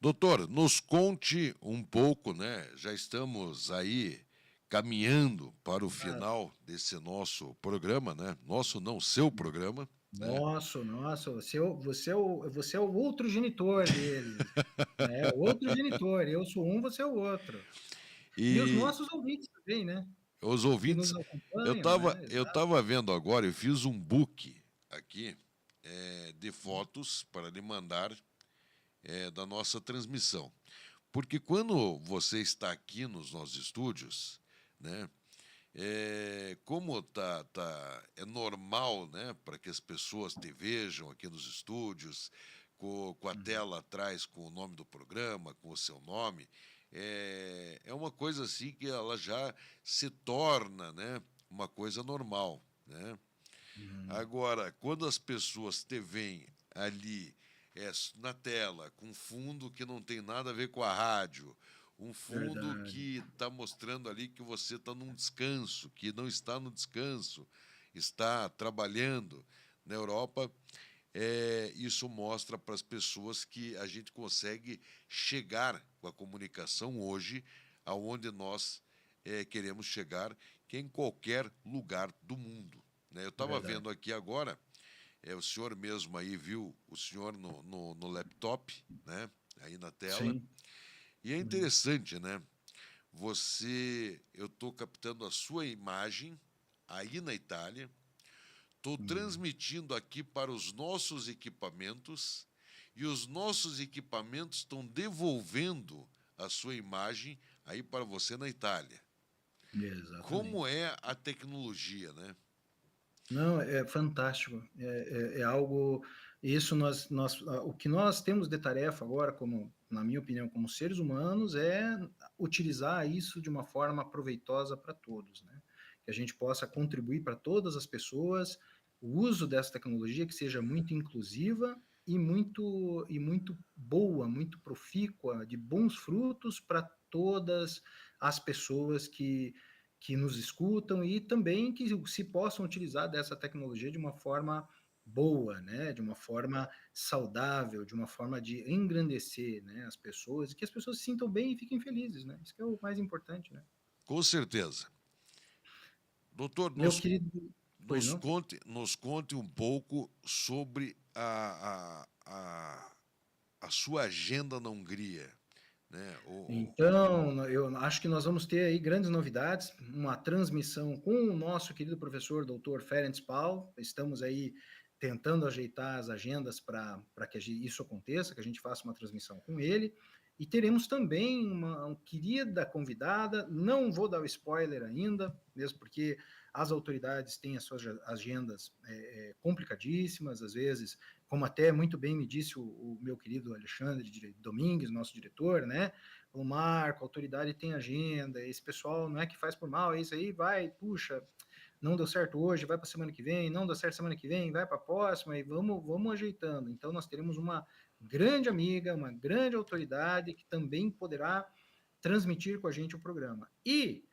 Doutor, nos conte um pouco, né? Já estamos aí caminhando para o Ah, final desse nosso programa, né? Nosso não, seu programa, né? nossa, você é o outro genitor deles, né? O outro genitor, eu sou um, você é o outro. E os E nossos ouvintes também, né? os Que nos ouvintes, acompanham, né? eu Exato. tava vendo agora, eu fiz um book aqui de fotos para lhe mandar da nossa transmissão. Porque quando você está aqui nos nossos estúdios, né? Como é normal, né, para que as pessoas te vejam aqui nos estúdios, com a Uhum. tela atrás com o nome do programa, com o seu nome, é uma coisa assim que ela já se torna, né, uma coisa normal, né? Uhum. Agora, quando as pessoas te veem ali na tela, com fundo que não tem nada a ver com a rádio, um fundo Verdade. que está mostrando ali que você está num descanso, que não está no descanso, está trabalhando na Europa, isso mostra para as pessoas que a gente consegue chegar com a comunicação hoje aonde nós queremos chegar, que é em qualquer lugar do mundo, né? Eu estava Verdade. vendo aqui agora, o senhor mesmo aí viu o senhor no laptop, né? Aí na tela. Sim. E é Uhum. interessante, né? Eu estou captando a sua imagem aí na Itália, estou Uhum. transmitindo aqui para os nossos equipamentos e os nossos equipamentos estão devolvendo a sua imagem aí para você na Itália. Como Exatamente. é a tecnologia, né? Não, é fantástico. É algo. Isso o que nós temos de tarefa agora, como, na minha opinião, como seres humanos, é utilizar isso de uma forma proveitosa para todos, né? Que a gente possa contribuir para todas as pessoas, o uso dessa tecnologia que seja muito inclusiva e muito boa, muito profícua, de bons frutos para todas as pessoas que nos escutam e também que se possam utilizar dessa tecnologia de uma forma boa, né? De uma forma saudável, de uma forma de engrandecer, né, as pessoas, e que as pessoas se sintam bem e fiquem felizes, né? Isso que é o mais importante, né? Com certeza. Doutor, Meu querido, pois não? nos conte um pouco sobre a sua agenda na Hungria, né? Então, eu acho que nós vamos ter aí grandes novidades, uma transmissão com o nosso querido professor Dr. Ferenc Pal. Estamos aí tentando ajeitar as agendas para que isso aconteça, que a gente faça uma transmissão com ele. E teremos também uma querida convidada, não vou dar o spoiler ainda, mesmo porque as autoridades têm as suas agendas complicadíssimas, às vezes, como até muito bem me disse o meu querido Alexandre Domingues, nosso diretor, né? O Marco, a autoridade tem agenda, esse pessoal não é que faz por mal, é isso aí, vai, puxa, não deu certo hoje, vai para semana que vem, não deu certo semana que vem, vai para a próxima e vamos ajeitando. Então nós teremos uma grande amiga, uma grande autoridade que também poderá transmitir com a gente o programa. E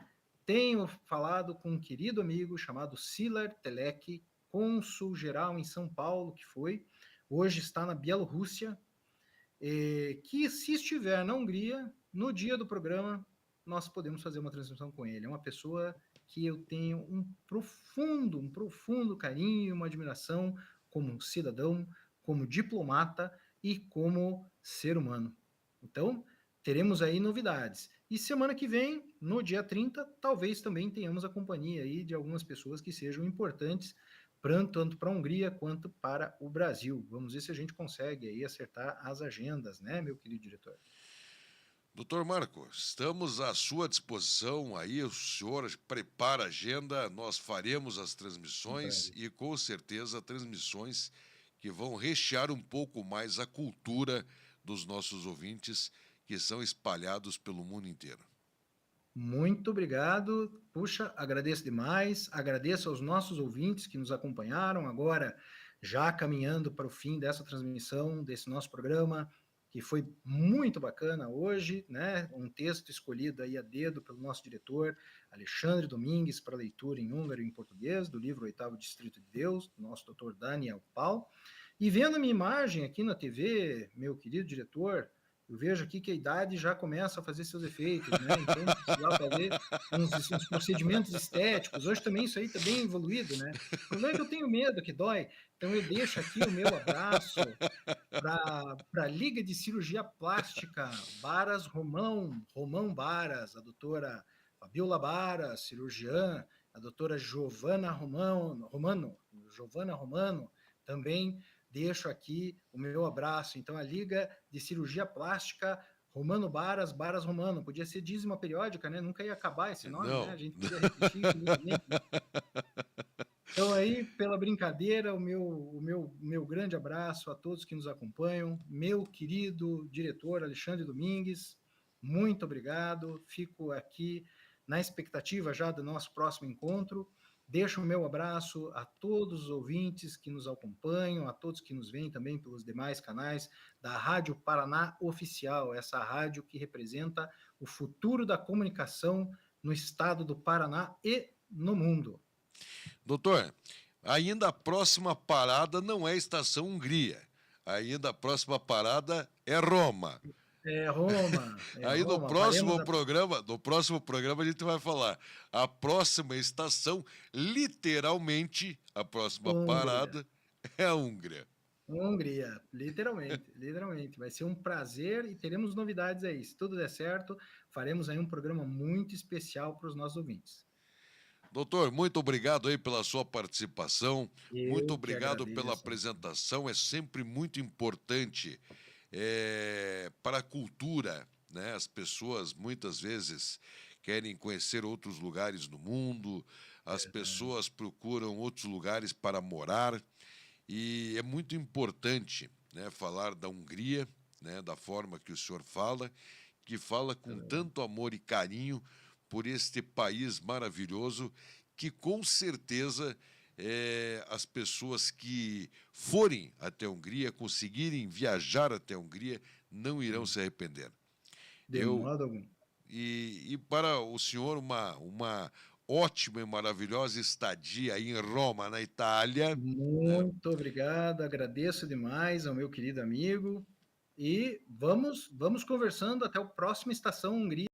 tenho falado com um querido amigo chamado Silar Telek, cônsul geral em São Paulo, que foi, hoje está na Bielorrússia, que se estiver na Hungria, no dia do programa, nós podemos fazer uma transmissão com ele. É uma pessoa que eu tenho um profundo carinho, uma admiração como cidadão, como diplomata e como ser humano. Então, teremos aí novidades. E semana que vem, no dia 30, talvez também tenhamos a companhia aí de algumas pessoas que sejam importantes tanto para a Hungria quanto para o Brasil. Vamos ver se a gente consegue aí acertar as agendas, né, meu querido diretor? Doutor Marco, estamos à sua disposição aí, o senhor prepara a agenda, nós faremos as transmissões e com certeza transmissões que vão rechear um pouco mais a cultura dos nossos ouvintes que são espalhados pelo mundo inteiro. Muito obrigado. Puxa, agradeço demais. Agradeço aos nossos ouvintes que nos acompanharam agora, já caminhando para o fim dessa transmissão, desse nosso programa, que foi muito bacana hoje, né? Um texto escolhido aí a dedo pelo nosso diretor, Alexandre Domingues, para leitura em húngaro e em português, do livro Oitavo Distrito de Deus, do nosso doutor Daniel Paul. E vendo a minha imagem aqui na TV, meu querido diretor, eu vejo aqui que a idade já começa a fazer seus efeitos, né? Então, precisar fazer uns procedimentos estéticos. Hoje também isso aí está bem evoluído, né? O problema é que eu tenho medo que dói. Então, eu deixo aqui o meu abraço para a Liga de Cirurgia Plástica Baras Romão Baras, a doutora Fabiola Baras, cirurgiã, a doutora Giovana Romano, também deixo aqui o meu abraço. Então, a Liga de Cirurgia Plástica Romano Baras, Baras Romano. Podia ser dízima periódica, né? Nunca ia acabar esse nome, né? Não. A gente podia repetir infinitamente, né? Então, aí, pela brincadeira, o meu grande abraço a todos que nos acompanham. Meu querido diretor Alexandre Domingues, muito obrigado. Fico aqui na expectativa já do nosso próximo encontro. Deixo o meu abraço a todos os ouvintes que nos acompanham, a todos que nos veem também pelos demais canais da Rádio Paraná Oficial, essa rádio que representa o futuro da comunicação no estado do Paraná e no mundo. Doutor, ainda a próxima parada não é Estação Hungria. Ainda a próxima parada é Roma. Aí Faremos no próximo programa a gente vai falar. A próxima estação, literalmente, a próxima Hungria. parada é a Hungria. Hungria, literalmente, literalmente. Vai ser um prazer e teremos novidades aí. Se tudo der certo, faremos aí um programa muito especial para os nossos ouvintes. Doutor, muito obrigado aí pela sua participação, muito Eu que obrigado pela agradeço. apresentação, é sempre muito importante para a cultura, né? As pessoas muitas vezes querem conhecer outros lugares do mundo, as pessoas procuram outros lugares para morar, e é muito importante, né, falar da Hungria, né, da forma que o senhor fala, que fala com tanto amor e carinho por este país maravilhoso, que com certeza as pessoas que forem até a Hungria, conseguirem viajar até a Hungria, não irão Sim, se arrepender. de Eu modo algum. e para o senhor uma ótima e maravilhosa estadia aí em Roma, na Itália, né? Muito obrigado, agradeço demais ao meu querido amigo e vamos conversando até o próximo Estação Hungria.